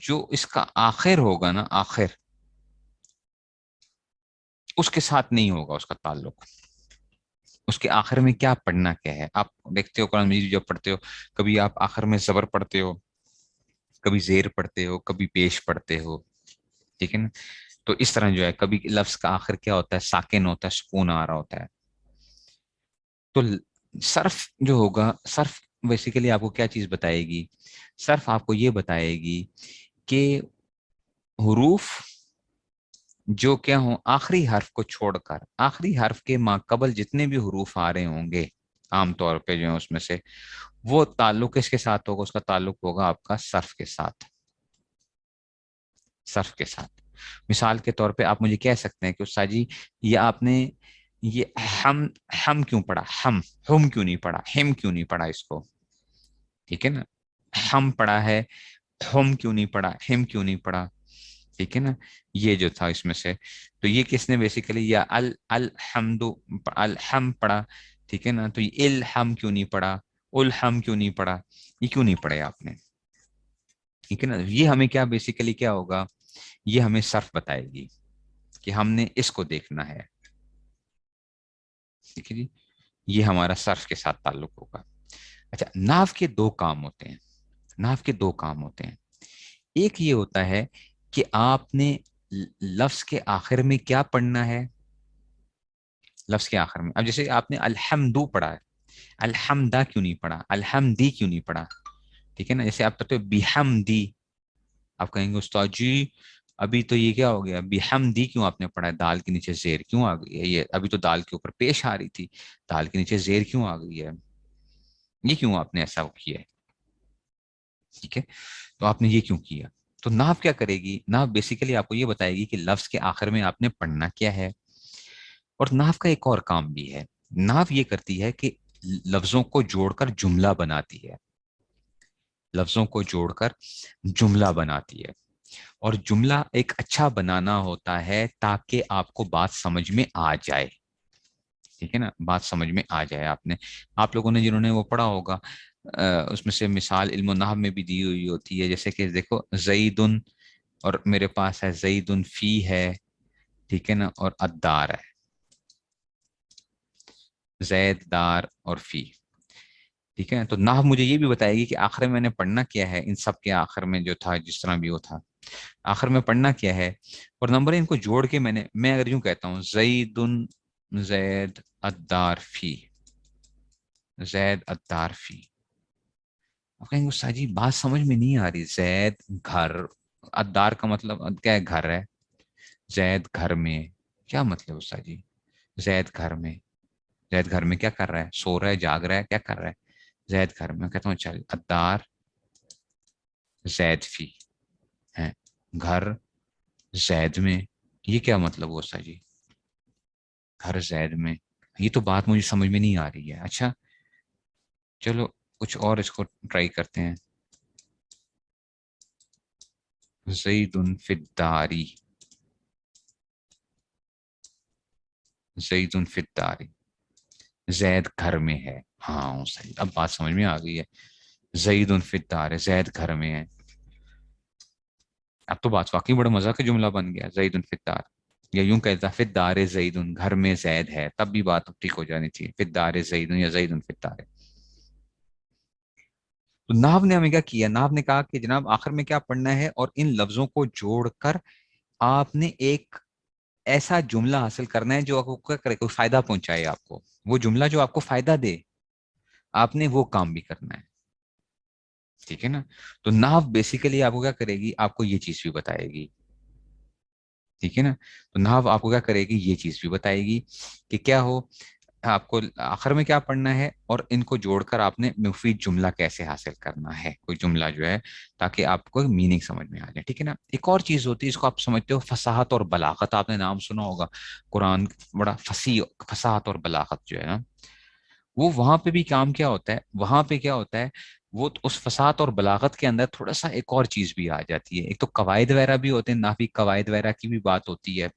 Speaker 3: جو اس کا آخر ہوگا نا، آخر اس کے ساتھ نہیں ہوگا اس کا تعلق. اس کے آخر میں کیا پڑھنا کیا ہے، آپ دیکھتے ہو قرآن مجید جب پڑھتے ہو، کبھی آپ آخر میں زبر پڑھتے ہو، کبھی زیر پڑھتے ہو، کبھی پیش پڑھتے ہو، ٹھیک ہے نا. تو اس طرح جو ہے کبھی لفظ کا آخر کیا ہوتا ہے، ساکن ہوتا ہے، سکون آ رہا ہوتا ہے. تو صرف جو ہوگا، صرف بیسیکلی آپ کو کیا چیز بتائے گی، صرف آپ کو یہ بتائے گی کہ حروف جو کیا ہوں آخری حرف کو چھوڑ کر، آخری حرف کے ماقبل جتنے بھی حروف آ رہے ہوں گے عام طور پہ جو ہے اس میں سے، وہ تعلق اس کے ساتھ ہوگا، اس کا تعلق ہوگا آپ کا صرف کے ساتھ. صرف کے ساتھ مثال کے طور پہ آپ مجھے کہہ سکتے ہیں کہ استاد جی یہ آپ نے یہ ہم کیوں پڑھا، ہم کیوں نہیں پڑھا، ہم کیوں نہیں پڑھا اس کو، ٹھیک ہے نا. ہم پڑھا ہے، ہم کیوں نہیں پڑھا، ہم کیوں نہیں پڑھا، ٹھیک ہے نا. یہ جو تھا اس میں سے، تو یہ کس نے بیسیکلی یا الحمد الحم پڑھا، ٹھیک ہے نا. تو یہ الحم کیوں نہیں پڑھا، الحم کیوں نہیں پڑھا، یہ کیوں نہیں پڑھے آپ نے، ٹھیک ہے نا. یہ ہمیں کیا بیسیکلی کیا ہوگا، یہ ہمیں صرف بتائے گی کہ ہم نے اس کو دیکھنا ہے، ٹھیک ہے جی. یہ ہمارا صرف کے ساتھ تعلق ہوگا. اچھا، ناف کے دو کام ہوتے ہیں، ناف کے دو کام ہوتے ہیں. ایک یہ ہوتا ہے کہ آپ نے لفظ کے آخر میں کیا پڑھنا ہے، لفظ کے آخر میں. اب جیسے آپ نے الحمدو پڑھا ہے، الحمدہ کیوں نہیں پڑھا، الحمدی کیوں نہیں پڑھا، ٹھیک ہے نا. جیسے آپ کہتے ہو بحمدی، آپ کہیں گے استاد جی ابھی تو یہ کیا ہو گیا، بحمدی کیوں آپ نے پڑھا ہے، دال کے نیچے زیر کیوں آ گئی ہے، یہ ابھی تو دال کے اوپر پیش آ رہی تھی، دال کے نیچے زیر کیوں آ گئی ہے، یہ کیوں آپ نے ایسا کیا ہے، ٹھیک ہے. تو آپ نے یہ کیوں کیا. تو ناف کیا کرے گی، ناف بیسیکلی آپ کو یہ بتائے گی کہ لفظ کے آخر میں آپ نے پڑھنا کیا ہے. اور ناف کا ایک اور کام بھی ہے، ناف یہ کرتی ہے کہ لفظوں کو جوڑ کر جملہ بناتی ہے، لفظوں کو جوڑ کر جملہ بناتی ہے. اور جملہ ایک اچھا بنانا ہوتا ہے تاکہ آپ کو بات سمجھ میں آ جائے، ٹھیک ہے نا. بات سمجھ میں آ جائے. آپ لوگوں نے جنہوں نے وہ پڑھا ہوگا اس میں سے مثال علم و نحو میں بھی دی ہوئی ہوتی ہے، جیسے کہ دیکھو زیدن، اور میرے پاس ہے زیدن فی ہے، ٹھیک ہے نا، اور ادار ہے، زید دار اور فی، ٹھیک ہے. تو نحو مجھے یہ بھی بتائے گی کہ آخر میں نے پڑھنا کیا ہے، ان سب کے آخر میں جو تھا جس طرح بھی وہ تھا آخر میں پڑھنا کیا ہے. اور نمبر ان کو جوڑ کے میں اگر یوں کہتا ہوں زیدن زید ادار فی، زید ادار فی، آپ کہیں گے استاد جی بات سمجھ میں نہیں آ رہی، زید گھر، ادار کا مطلب کیا ہے، گھر ہے، زید گھر میں، کیا مطلب استاد جی، زید گھر میں، زید گھر میں کیا کر رہا ہے، سو رہا ہے، جاگ رہا ہے، کیا کر رہا ہے، زید گھر میں. کہتا ہوں چل ادار زید فی ہے، گھر زید میں، یہ کیا مطلب ہوا استاد جی، گھر زید میں، یہ تو بات مجھے سمجھ میں نہیں آ رہی ہے. اچھا چلو کچھ اور اس کو ٹرائی کرتے ہیں. زید فی الداری، زید فی الداری، زید گھر میں ہے. ہاں صحیح، اب بات سمجھ میں آ گئی ہے، زید فی الدار ہے، زید گھر میں ہے. اب تو بات واقعی بڑا مزہ کا جملہ بن گیا، زید فی الدار. یا یوں کہتا فی الدار زیدن، گھر میں زید ہے، تب بھی بات ٹھیک ہو جانی چاہیے، فی الدار زیدن یا زیدن فی الدار۔ تو ناو نے ہمیں کیا کیا، ناو نے کہا کہ جناب آخر میں کیا پڑھنا ہے، اور ان لفظوں کو جوڑ کر آپ نے ایک ایسا جملہ حاصل کرنا ہے جو آپ کو کیا کرے، کوئی فائدہ پہنچائے آپ کو، وہ جملہ جو آپ کو فائدہ دے، آپ نے وہ کام بھی کرنا ہے، ٹھیک ہے نا۔ تو ناو بیسیکلی آپ کو کیا کرے گی، آپ کو یہ چیز بھی بتائے گی، ٹھیک ہے نا۔ تو نحو آپ کو کیا کرے گی، یہ چیز بھی بتائے گی کہ کیا ہو، آپ کو آخر میں کیا پڑھنا ہے، اور ان کو جوڑ کر آپ نے مفید جملہ کیسے حاصل کرنا ہے، کوئی جملہ جو ہے، تاکہ آپ کو میننگ سمجھ میں آ جائے، ٹھیک ہے نا۔ ایک اور چیز ہوتی ہے، اس کو آپ سمجھتے ہو فصاحت اور بلاغت، آپ نے نام سنا ہوگا، قرآن بڑا فصیح، فصاحت اور بلاغت جو ہے نا، وہ وہاں پہ بھی کام کیا ہوتا ہے، وہاں پہ کیا ہوتا ہے، وہ اس فصاحت اور بلاغت کے اندر تھوڑا سا ایک اور چیز بھی آ جاتی ہے، ایک تو قواعد وغیرہ بھی ہوتے ہیں، نحوی قواعد وغیرہ کی بھی بات ہوتی ہے،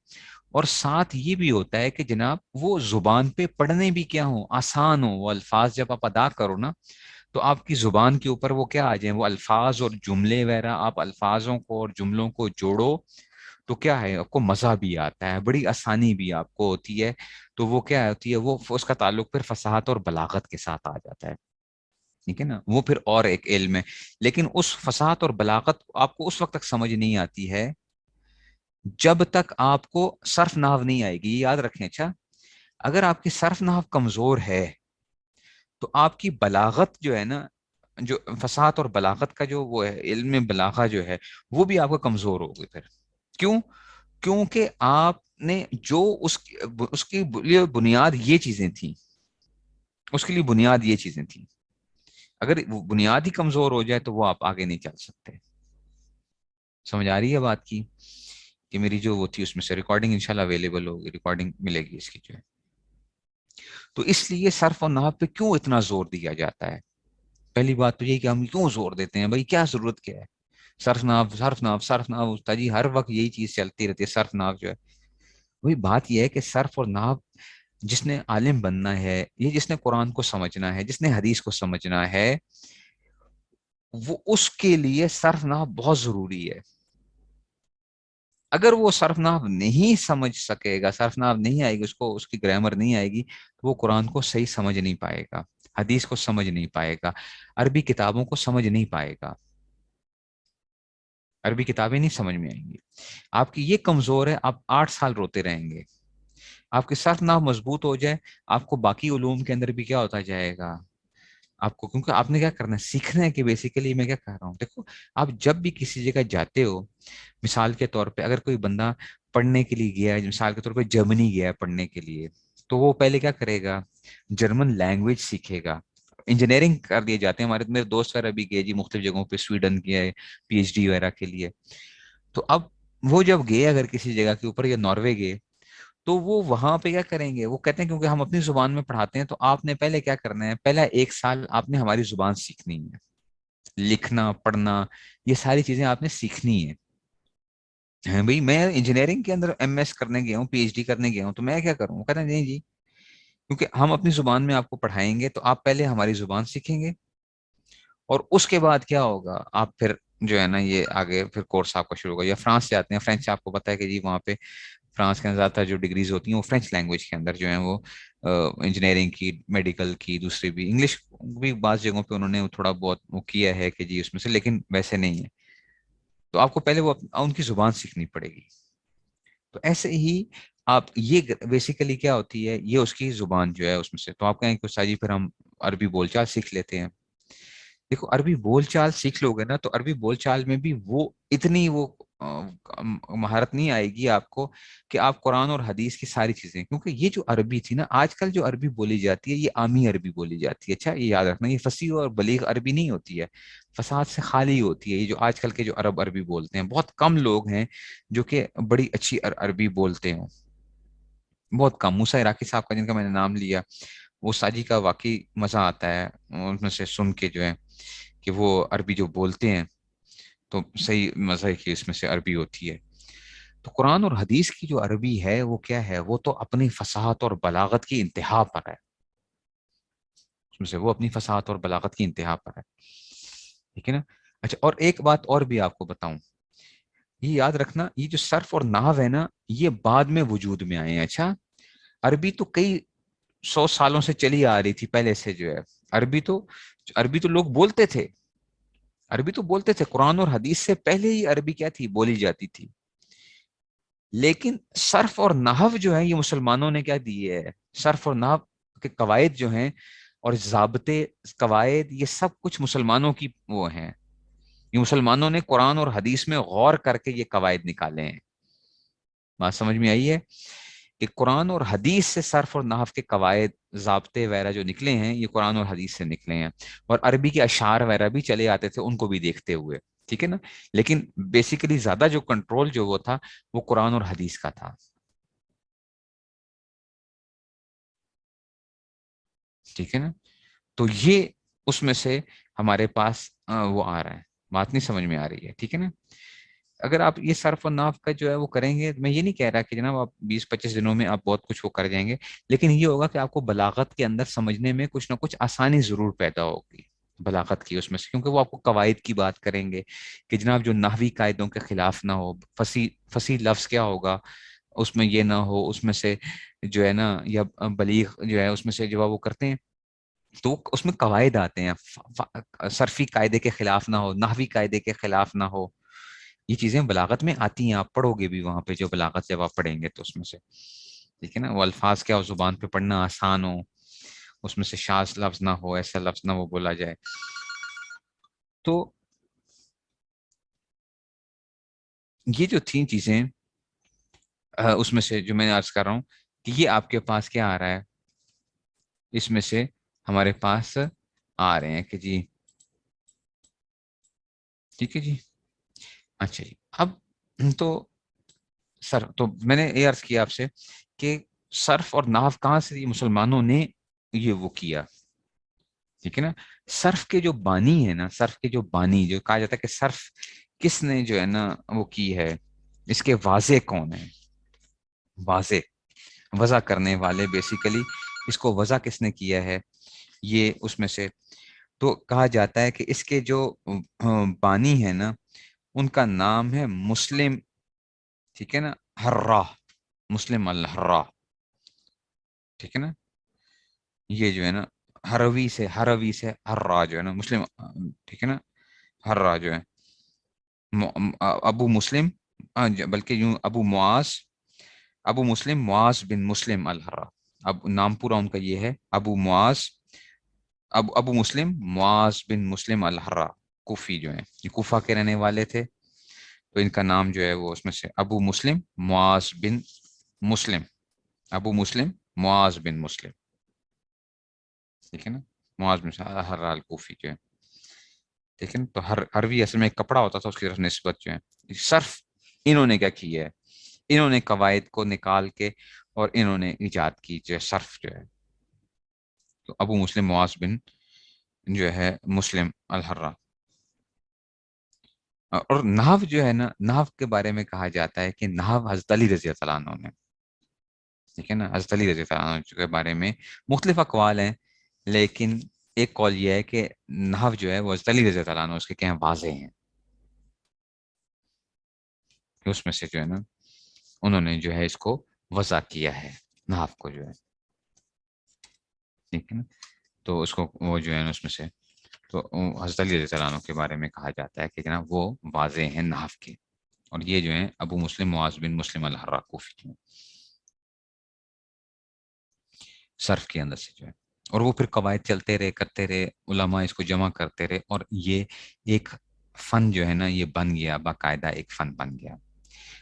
Speaker 3: اور ساتھ یہ بھی ہوتا ہے کہ جناب وہ زبان پہ پڑھنے بھی کیا ہوں، آسان ہو، وہ الفاظ جب آپ ادا کرو نا، تو آپ کی زبان کے اوپر وہ کیا آ جائیں، وہ الفاظ اور جملے وغیرہ، آپ الفاظوں کو اور جملوں کو جوڑو تو کیا ہے، آپ کو مزہ بھی آتا ہے، بڑی آسانی بھی آپ کو ہوتی ہے، تو وہ کیا ہوتی ہے، وہ اس کا تعلق پھر فصاحت اور بلاغت کے ساتھ آ جاتا ہے، ٹھیک ہے نا، وہ پھر اور ایک علم ہے۔ لیکن اس فصاحت اور بلاغت آپ کو اس وقت تک سمجھ نہیں آتی ہے جب تک آپ کو صرف نحو نہیں آئے گی، یہ یاد رکھیں، اچھا، اگر آپ کی صرف نحو کمزور ہے تو آپ کی بلاغت جو ہے نا، جو فصاحت اور بلاغت کا جو وہ ہے، علم بلاغہ جو ہے، وہ بھی آپ کو کمزور ہوگی پھر، کیوں؟ کیونکہ آپ نے جو اس کی لیے بنیاد یہ چیزیں تھیں، اس کے لیے بنیاد یہ چیزیں تھیں، اگر وہ بنیاد ہی کمزور ہو جائے تو وہ آپ آگے نہیں چل سکتے۔ سمجھ آ رہی ہے بات کی، کہ میری جو وہ تھی اس میں سے ریکارڈنگ انشاءاللہ اویلیبل ہوگی، ریکارڈنگ ملے گی اس کی جو ہے۔ تو اس لیے صرف اور نحو پہ کیوں اتنا زور دیا جاتا ہے؟ پہلی بات تو یہ کہ ہم کیوں زور دیتے ہیں، بھائی کیا ضرورت کیا ہے، صرف نحو صرف نحو صرف نحو، جی ہر وقت یہی چیز چلتی رہتی ہے، صرف نحو جو ہے۔ وہی بات یہ ہے کہ صرف اور نحو جس نے عالم بننا ہے، یہ جس نے قرآن کو سمجھنا ہے، جس نے حدیث کو سمجھنا ہے، وہ اس کے لیے صرف نحو بہت ضروری ہے۔ اگر وہ صرف نحو نہیں سمجھ سکے گا، صرف نحو نہیں آئے گی اس کو، اس کی گرامر نہیں آئے گی، تو وہ قرآن کو صحیح سمجھ نہیں پائے گا، حدیث کو سمجھ نہیں پائے گا، عربی کتابوں کو سمجھ نہیں پائے گا، عربی کتابیں نہیں سمجھ میں آئیں گی۔ آپ کی یہ کمزور ہے، آپ 8 سال روتے رہیں گے۔ آپ کے صرف نحو مضبوط ہو جائے، آپ کو باقی علوم کے اندر بھی کیا ہوتا جائے گا، آپ کو، کیونکہ آپ نے کیا کرنا ہے، سیکھنا ہے، کہ بیسیکلی میں کیا کہہ رہا ہوں، دیکھو آپ جب بھی کسی جگہ جاتے ہو، مثال کے طور پہ اگر کوئی بندہ پڑھنے کے لیے گیا ہے، مثال کے طور پہ جرمنی گیا ہے پڑھنے کے لیے، تو وہ پہلے کیا کرے گا، جرمن لینگویج سیکھے گا۔ انجینئرنگ کر دیے جاتے ہیں ہمارے، میرے دوست وغیرہ بھی گئے جی مختلف جگہوں پہ، سویڈن گیا ہے پی ایچ ڈی وغیرہ کے لیے، تو اب وہ جب گئے اگر کسی جگہ کے اوپر، یا ناروے گئے، تو وہ وہاں پہ کیا کریں گے، وہ کہتے ہیں کیونکہ ہم اپنی زبان میں پڑھاتے ہیں، تو آپ نے پہلے کیا کرنا ہے، پہلا 1 سال آپ نے ہماری زبان سیکھنی ہے، لکھنا پڑھنا یہ ساری چیزیں آپ نے سیکھنی ہے۔ ہاں بھائی، میں انجینئرنگ کے اندر ایم ایس کرنے گیا ہوں، پی ایچ ڈی کرنے گیا ہوں، تو میں کیا کروں، وہ کہتے ہیں نہیں جی، کیونکہ ہم اپنی زبان میں آپ کو پڑھائیں گے، تو آپ پہلے ہماری زبان سیکھیں گے، اور اس کے بعد کیا ہوگا، آپ پھر جو ہے نا یہ آگے پھر کورس آپ کا شروع ہوگا۔ یا فرانس سے آتے ہیں، فرینچ آپ کو پتا ہے کہ جی وہاں پہ فرانس کے اندر زیادہ تر جو ڈگریز ہوتی ہیں وہ فرینچ لینگویج کے اندر جو ہیں، وہ انجینئرنگ کی، میڈیکل کی، دوسری بھی، انگلش بھی بعض جگہوں پہ انہوں نے تھوڑا بہت وہ کیا ہے کہ جی اس میں سے، لیکن ویسے نہیں ہے، تو آپ کو پہلے وہ ان کی زبان سیکھنی پڑے گی۔ تو ایسے ہی آپ یہ بیسیکلی کیا ہوتی ہے، یہ اس کی زبان جو ہے اس میں سے، تو آپ کہیں کہ استاد جی پھر ہم عربی بول چال سیکھ لیتے ہیں۔ دیکھو عربی بول چال سیکھ لو گے نا، تو عربی بول چال میں بھی وہ اتنی وہ مہارت نہیں آئے گی آپ کو، کہ آپ قرآن اور حدیث کی ساری چیزیں، کیونکہ یہ جو عربی تھی نا، آج کل جو عربی بولی جاتی ہے یہ عامی عربی بولی جاتی ہے، اچھا یہ یاد رکھنا، یہ فصیح اور بلیغ عربی نہیں ہوتی ہے، فصاحت سے خالی ہوتی ہے۔ یہ جو آج کل کے جو عرب عربی بولتے ہیں، بہت کم لوگ ہیں جو کہ بڑی اچھی عربی بولتے ہیں، بہت کم۔ موسیٰ عراقی صاحب کا، جن کا میں نے نام لیا، وہ ساجی کا واقعی مزہ آتا ہے ان میں سے سن کے جو ہے، کہ وہ عربی جو بولتے ہیں، تو صحیح مزہ ہے کہ اس میں سے عربی ہوتی ہے۔ تو قرآن اور حدیث کی جو عربی ہے وہ کیا ہے، وہ تو اپنی فصاحت اور بلاغت کی انتہا پر ہے، اس میں سے وہ اپنی فصاحت اور بلاغت کی انتہا پر ہے، ٹھیک ہے نا۔ اچھا، اور ایک بات اور بھی آپ کو بتاؤں، یہ یاد رکھنا، یہ جو صرف اور نحو ہے نا، یہ بعد میں وجود میں آئے ہیں. اچھا، عربی تو کئی 100 سالوں سے چلی آ رہی تھی پہلے سے جو ہے. عربی تو عربی تو لوگ بولتے تھے، عربی تو بولتے تھے. قرآن اور حدیث سے پہلے ہی عربی کیا تھی؟ بولی جاتی تھی. لیکن صرف اور نحو جو ہے یہ مسلمانوں نے کیا دیے ہے. صرف اور نحو کے قواعد جو ہیں اور ضابطے، قواعد، یہ سب کچھ مسلمانوں کی وہ ہیں. یہ مسلمانوں نے قرآن اور حدیث میں غور کر کے یہ قواعد نکالے ہیں. بات سمجھ میں آئی ہے کہ قرآن اور حدیث سے صرف اور نحو کے قواعد، ضابطے وغیرہ جو نکلے ہیں یہ قرآن اور حدیث سے نکلے ہیں. اور عربی کے اشعار وغیرہ بھی چلے آتے تھے ان کو بھی دیکھتے ہوئے. ٹھیک ہے نا. لیکن بیسیکلی زیادہ جو کنٹرول جو وہ تھا وہ قرآن اور حدیث کا تھا. ٹھیک ہے نا. تو یہ اس میں سے ہمارے پاس وہ آ رہا ہے. بات نہیں سمجھ میں آ رہی ہے؟ ٹھیک ہے نا. اگر آپ یہ صرف و نحو کا جو ہے وہ کریں گے، میں یہ نہیں کہہ رہا کہ جناب آپ 20-25 دنوں میں آپ بہت کچھ وہ کر جائیں گے، لیکن یہ ہوگا کہ آپ کو بلاغت کے اندر سمجھنے میں کچھ نہ کچھ آسانی ضرور پیدا ہوگی بلاغت کی اس میں سے. کیونکہ وہ آپ کو قواعد کی بات کریں گے کہ جناب جو نحوی قاعدوں کے خلاف نہ ہو. فصیح لفظ کیا ہوگا اس میں یہ نہ ہو، اس میں سے جو ہے نا، یا بلیغ جو ہے اس میں سے جو ہے وہ کرتے ہیں تو اس میں قواعد آتے ہیں. صرفی قاعدے کے خلاف نہ ہو، نحوی قاعدے کے خلاف نہ ہو. یہ چیزیں بلاغت میں آتی ہیں، آپ پڑھو گے بھی وہاں پہ جو بلاغت جب آپ پڑھیں گے تو اس میں سے. ٹھیک ہے نا. وہ الفاظ کیا ہو، زبان پہ پڑھنا آسان ہو، اس میں سے شاذ لفظ نہ ہو، ایسا لفظ نہ وہ بولا جائے. تو یہ جو تین چیزیں اس میں سے جو میں عرض کر رہا ہوں کہ یہ آپ کے پاس کیا آ رہا ہے، اس میں سے ہمارے پاس آ رہے ہیں کہ جی ٹھیک ہے جی. اچھا جی. اب تو سر تو میں نے یہ عرض کیا آپ سے کہ صرف اور نحو کہاں سے یہ مسلمانوں نے یہ وہ کیا. ٹھیک ہے نا. صرف کے جو بانی ہے نا، صرف کے جو بانی جو کہا جاتا ہے کہ صرف کس نے جو ہے نا وہ کی ہے، اس کے واضح کون ہے، واضح وضع کرنے والے بیسیکلی اس کو وضع کس نے کیا ہے یہ اس میں سے. تو کہا جاتا ہے کہ اس کے جو بانی ہے نا ان کا نام ہے مسلم. ٹھیک ہے نا. حرہ، مسلم الحرہ. ٹھیک ہے نا. یہ جو ہے نا ہروی سے حرہ جو ہے نا مسلم. ٹھیک ہے نا. حرہ جو ہے ابو مسلم، بلکہ یوں ابو مسلم معاذ بن مسلم الحرہ. اب نام پورا ان کا یہ ہے ابو معاذ، ابو مسلم معاذ بن مسلم الحرہ. کوفی جو ہیں، یہ کوفہ کے رہنے والے تھے. تو ان کا نام جو ہے وہ اس میں سے ابو مسلم معاذ بن مسلم، ابو مسلم معاذ بن مسلم. ٹھیک ہے نا. معاذ بن الحرہ الکوفی جو ہے. ٹھیک ہے نا. تو ہروی اصل میں ایک کپڑا ہوتا تھا، اس کی طرف نسبت جو ہے صرف انہوں نے کیا کیا ہے، انہوں نے قواعد کو نکال کے اور انہوں نے ایجاد کی جو ہے صرف جو ہے. تو ابو مسلم معاذ بن جو ہے مسلم الحرہ. اور نحو جو ہے نا، نحو کے بارے میں کہا جاتا ہے کہ نحو حضرت علی رضی اللہ عنہ نے. ٹھیک ہے نا. حضرت علی رضی اللہ عنہ کے بارے میں مختلف اقوال ہیں، لیکن ایک قول یہ ہے کہ نحو جو ہے وہ حضرت علی رضی اللہ عنہ اس کے کہیں واضح ہیں کہ اس میں سے جو ہے نا انہوں نے جو ہے اس کو وضع کیا ہے نحو کو جو ہے. ٹھیک ہے نا. تو اس کو وہ جو ہے نا اس میں سے تو حضرت علی رضی اللہ عنہ کے بارے میں کہا جاتا ہے کہ جناب وہ واضح ہیں نحو کے. اور یہ جو ہیں ابو مسلم معاذ بن مسلم الحرہ کوفی جو ہیں صرف کے اندر سے جو ہے. اور وہ پھر قواعد چلتے رہے، کرتے رہے، علماء اس کو جمع کرتے رہے، اور یہ ایک فن جو ہے نا یہ بن گیا، باقاعدہ ایک فن بن گیا.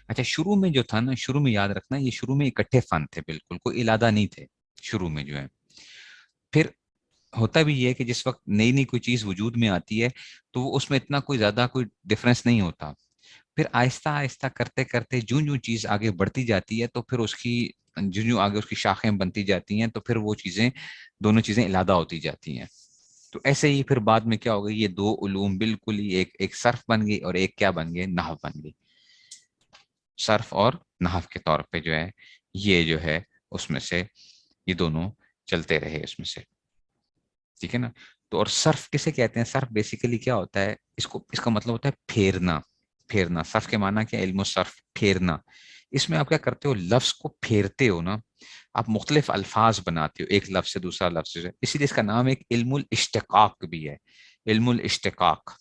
Speaker 3: اچھا، شروع میں جو تھا نا، شروع میں یاد رکھنا یہ شروع میں اکٹھے فن تھے، بالکل کوئی علادہ نہیں تھے شروع میں جو ہے. پھر ہوتا بھی یہ ہے کہ جس وقت نئی نئی کوئی چیز وجود میں آتی ہے تو وہ اس میں اتنا کوئی زیادہ کوئی ڈفرینس نہیں ہوتا. پھر آہستہ آہستہ کرتے کرتے جوں جوں چیز آگے بڑھتی جاتی ہے تو پھر اس کی جوں جوں آگے اس کی شاخیں بنتی جاتی ہیں تو پھر وہ چیزیں، دونوں چیزیں علادہ ہوتی جاتی ہیں. تو ایسے ہی پھر بعد میں کیا ہو گئی، یہ دو علوم بالکل ہی ایک صرف بن گئی اور ایک کیا بن گئے، نحو بن گئی. صرف اور نحو کے طور پہ جو ہے یہ جو ہے اس میں سے یہ دونوں چلتے رہے اس میں سے. ٹھیک ہے نا. تو اور صرف کسے کہتے ہیں؟ صرف بیسیکلی کیا ہوتا ہے، اس کا مطلب ہوتا ہے پھیرنا. پھیرنا. صرف کے معنی کیا؟ علم الصرف، پھیرنا. اس میں آپ کیا کرتے ہو؟ لفظ کو پھیرتے ہو نا، آپ مختلف الفاظ بناتے ہو ایک لفظ سے دوسرا لفظ سے. اسی لیے اس کا نام ایک علم الاشتقاق بھی ہے، علم الاشتقاق.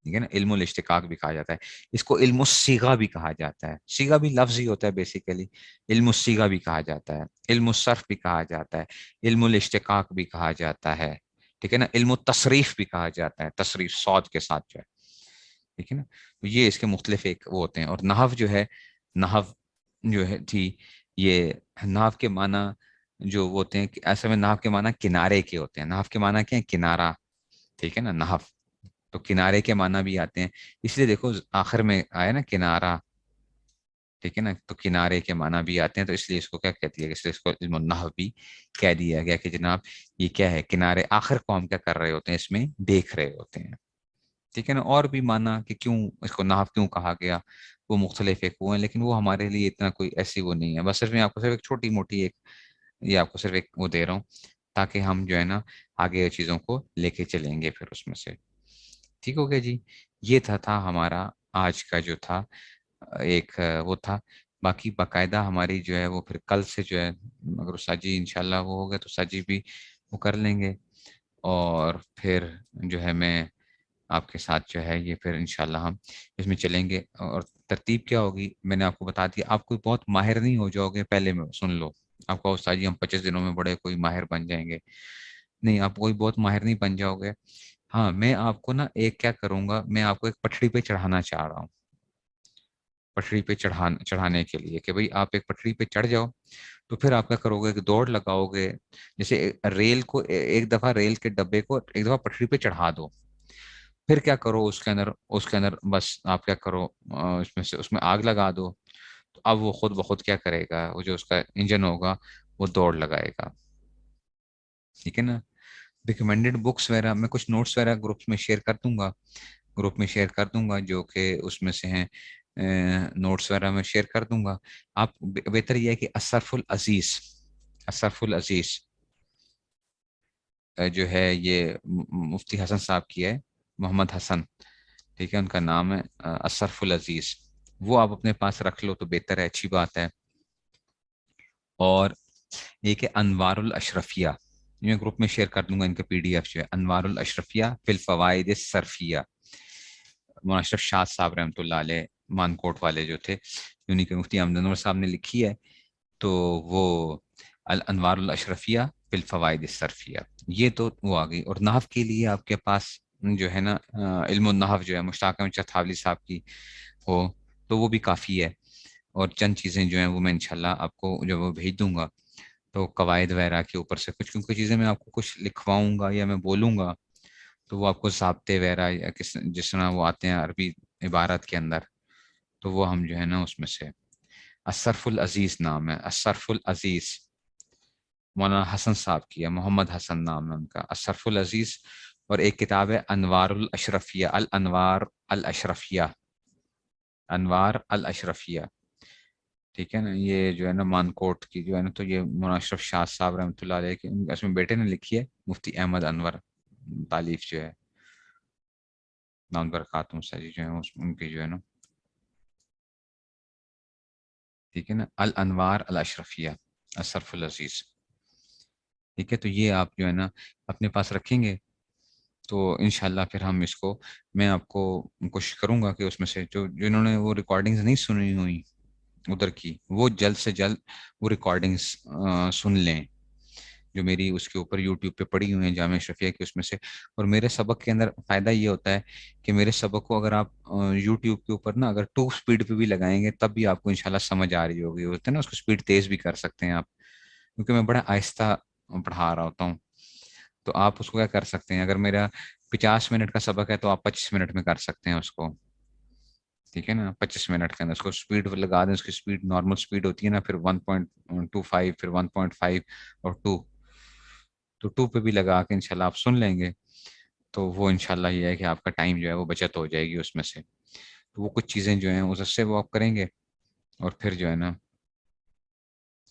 Speaker 3: ٹھیک ہے نا، علم الاشتقاق بھی کہا جاتا ہے. اس کو علم الصیغہ بھی کہا جاتا ہے. صیغہ بھی لفظ ہی ہوتا ہے بیسیکلی. علم الصیغہ بھی کہا جاتا ہے، علم الصرف بھی کہا جاتا ہے، علم الاشتقاق بھی کہا جاتا ہے. ٹھیک ہے نا، علم التصریف بھی کہا جاتا ہے، تصریف صاد کے ساتھ جو ہے. ٹھیک ہے نا، تو یہ اس کے مختلف ایک وہ ہوتے ہیں. اور نحو جو ہے، نحو جو ہے تھی یہ، نحو کے معنی جو وہ ہوتے ہیں ایسے میں، نحو کے معنی کنارے کے ہوتے ہیں. نحو کے معنی کیا ہے؟ کنارہ. ٹھیک ہے نا، نحو تو کنارے کے معنی بھی آتے ہیں. اس لیے دیکھو آخر میں آیا نا کنارہ. ٹھیک ہے نا، تو کنارے کے معنی بھی آتے ہیں. تو اس لیے اس کو کیا کہتی ہے؟ اس لیے اس کو علم النحو بھی کہہ دیا گیا کہ جناب یہ کیا ہے؟ کنارے. آخر کو ہم کیا کر رہے ہوتے ہیں؟ اس میں دیکھ رہے ہوتے ہیں. ٹھیک ہے نا، اور بھی معنی کہ کیوں اس کو نحو کیوں کہا گیا وہ مختلف ایک وہ ہیں، لیکن وہ ہمارے لیے اتنا کوئی ایسی وہ نہیں ہے. بس صرف میں آپ کو صرف ایک چھوٹی موٹی ایک، یہ آپ کو صرف ایک وہ دے رہا ہوں تاکہ ہم جو ہے نا آگے چیزوں کو لے کے چلیں گے پھر اس میں سے. ٹھیک ہو گیا جی. یہ تھا ہمارا آج کا جو تھا ایک وہ تھا. باقی باقاعدہ ہماری جو ہے وہ پھر کل سے جو ہے، اگر ساجی انشاءاللہ وہ ہو گیا تو ساجی بھی وہ کر لیں گے. اور پھر جو ہے میں آپ کے ساتھ جو ہے یہ پھر انشاءاللہ ہم اس میں چلیں گے. اور ترتیب کیا ہوگی میں نے آپ کو بتا دیا. آپ کوئی بہت ماہر نہیں ہو جاؤ گے پہلے میں سن لو. آپ کو استاد جی ہم 25 دنوں میں بڑے کوئی ماہر بن جائیں گے، نہیں، آپ کوئی بہت ماہر نہیں بن جاؤ گے. ہاں میں آپ کو نا ایک کیا کروں گا، میں آپ کو ایک پٹڑی پہ چڑھانا چاہ رہا ہوں. پٹڑی پہ چڑھانے کے لیے کہ بھئی آپ ایک پٹڑی پہ چڑھ جاؤ. تو پھر آپ کیا کرو گے کہ دوڑ لگاؤ گے. جیسے ریل کو ایک دفعہ، ریل کے ڈبے کو ایک دفعہ پٹڑی پہ چڑھا دو. پھر کیا کرو اس کے اندر بس آپ کیا کرو، اس میں آگ لگا دو. تو اب وہ خود بخود کیا کرے گا، وہ جو اس کا انجن ہوگا وہ دوڑ لگائے گا. ٹھیک ہے نا. ریکمینڈڈ بکس وغیرہ میں کچھ نوٹس وغیرہ گروپس میں شیئر کر دوں گا، جو کہ اس میں سے ہیں. نوٹس وغیرہ میں شیئر کر دوں گا. آپ بہتر یہ ہے کہ الصرف العزیز، الصرف العزیز جو ہے یہ مفتی حسن صاحب کی ہے، محمد حسن. ٹھیک ہے، ان کا نام ہے الصرف العزیز. وہ آپ اپنے پاس رکھ لو تو بہتر ہے، اچھی بات ہے. اور ایک ہے انوار الاشرفیہ، یہ میں گروپ میں شیئر کر دوں گا. ان کا پی ڈی ایف جو ہے انوار الاشرفیہ فی الفوائد الصرفیہ، مولانا اشرف شاہ صاحب رحمۃ اللہ علیہ مانکوٹ والے جو تھے، انہیں کے مفتی احمد انور صاحب نے لکھی ہے. تو وہ الانوار الاشرفیہ فی الفوائد الصرفیہ، یہ تو وہ آ گئی. اور نحو کے لیے آپ کے پاس جو ہے نا علم النحو جو ہے مشتاق احمد چتھاولی صاحب کی ہو تو وہ بھی کافی ہے. اور چند چیزیں جو ہیں وہ میں انشاءاللہ آپ کو جو وہ بھیج دوں گا. تو قواعد وغیرہ کے اوپر سے کچھ کیونکہ چیزیں میں آپ کو کچھ لکھواؤں گا یا میں بولوں گا تو وہ آپ کو ضابطے وغیرہ یا جس طرح وہ آتے ہیں عربی عبارت کے اندر، تو وہ ہم جو ہے نا اس میں سے. الصرف العزیز نام ہے، الصرف العزیز مولانا حسن صاحب کی ہے، محمد حسن نام ہے ان کا، الصرف العزیز. اور ایک کتاب ہے انوار الاشرفیہ، الانوار الاشرفیہ، انوار الاشرفیہ. ٹھیک ہے نا، یہ جو ہے نا مانکوٹ کی جو ہے نا، تو یہ مولانا اشرف شاہ صاحب رحمۃ اللہ علیہ کی اس میں بیٹے نے لکھی ہے، مفتی احمد انور تالیف جو ہے، نام برکاتم ساری جو ہے ان کی جو ہے نا. ٹھیک ہے نا، الانوار الاشرفیہ، الصرف العزیز. ٹھیک ہے، تو یہ آپ جو ہے نا اپنے پاس رکھیں گے تو انشاءاللہ پھر ہم اس کو، میں آپ کو کوشش کروں گا کہ اس میں سے جو جنہوں نے وہ ریکارڈنگز نہیں سنی ہوئی ادھر کی، وہ جلد سے جلد وہ ریکارڈنگز سن لیں جو میری اس کے اوپر یوٹیوب پہ پڑی ہوئی ہیں جامعہ اشرفیہ کی اس میں سے. اور میرے سبق کے اندر فائدہ یہ ہوتا ہے کہ میرے سبق کو اگر آپ یوٹیوب کے اوپر نا اگر 2 سپیڈ پہ بھی لگائیں گے تب بھی آپ کو انشاءاللہ سمجھ آ رہی ہوگی. ہوتا ہے نا اس کو سپیڈ تیز بھی کر سکتے ہیں آپ، کیونکہ میں بڑا آہستہ پڑھا رہا ہوتا ہوں. تو آپ اس کو کیا کر سکتے ہیں، اگر میرا 50 منٹ کا سبق ہے تو آپ 25 منٹ میں کر سکتے ہیں اس کو. ٹھیک ہے نا، 25 منٹ کے اندر اس کو سپیڈ لگا دیں. اس کی سپیڈ نارمل سپیڈ ہوتی ہے نا، پھر 1.25، پھر 1.5 اور 2، تو 2 پہ بھی لگا کے انشاءاللہ آپ سن لیں گے تو وہ انشاءاللہ یہ ہے کہ آپ کا ٹائم جو ہے وہ بچت ہو جائے گی اس میں سے. تو وہ کچھ چیزیں جو ہیں اس سے وہ آپ کریں گے. اور پھر جو ہے نا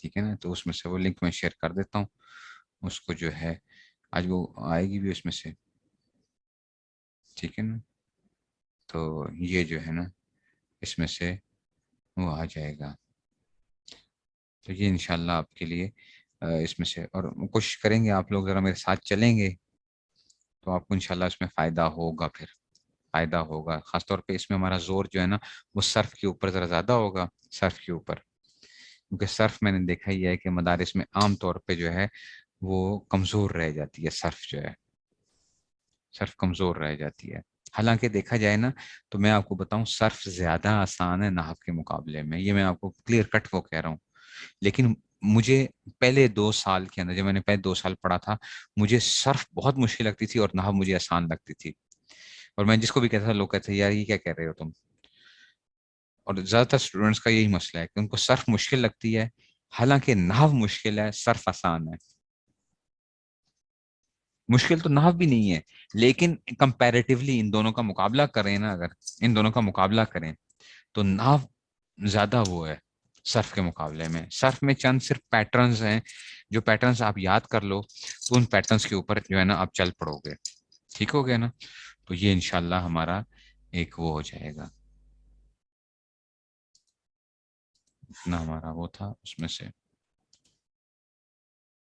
Speaker 3: ٹھیک ہے نا، تو اس میں سے وہ لنک میں شیئر کر دیتا ہوں اس کو جو ہے، آج وہ آئے گی بھی اس میں سے. ٹھیک ہے نا. تو یہ جو ہے نا اس میں سے وہ آ جائے گا. تو یہ انشاءاللہ آپ کے لیے اس میں سے، اور کوشش کریں گے آپ لوگ ذرا میرے ساتھ چلیں گے تو آپ کو انشاءاللہ اس میں فائدہ ہوگا. پھر فائدہ ہوگا، خاص طور پہ اس میں ہمارا زور جو ہے نا وہ صرف کے اوپر ذرا زیادہ ہوگا، صرف کے اوپر. کیونکہ صرف میں نے دیکھا ہی ہے کہ مدارس میں عام طور پہ جو ہے وہ کمزور رہ جاتی ہے، صرف جو ہے صرف کمزور رہ جاتی ہے. حالانکہ دیکھا جائے نا تو میں آپ کو بتاؤں صرف زیادہ آسان ہے نحو کے مقابلے میں، یہ میں آپ کو کلیئر کٹ وہ کہہ رہا ہوں. لیکن مجھے پہلے 2 سال کے اندر، جب میں نے پہلے 2 سال پڑھا تھا، مجھے صرف بہت مشکل لگتی تھی اور نحو مجھے آسان لگتی تھی. اور میں جس کو بھی کہتا تھا لوگ کہتے تھے یار یہ کیا کہہ رہے ہو تم. اور زیادہ تر اسٹوڈینٹس کا یہی مسئلہ ہے کہ ان کو صرف مشکل لگتی ہے، حالانکہ نحو مشکل ہے، صرف آسان ہے. مشکل تو نحو بھی نہیں ہے، لیکن کمپیریٹیولی ان دونوں کا مقابلہ کریں نا، اگر ان دونوں کا مقابلہ کریں تو نحو زیادہ وہ ہے صرف کے مقابلے میں. صرف میں چند صرف پیٹرنز ہیں، جو پیٹرنز آپ یاد کر لو تو ان پیٹرنز کے اوپر جو ہے نا آپ چل پڑو گے. ٹھیک ہو گیا نا؟ تو یہ انشاءاللہ ہمارا ایک وہ ہو جائے گا. اتنا ہمارا وہ تھا اس میں سے.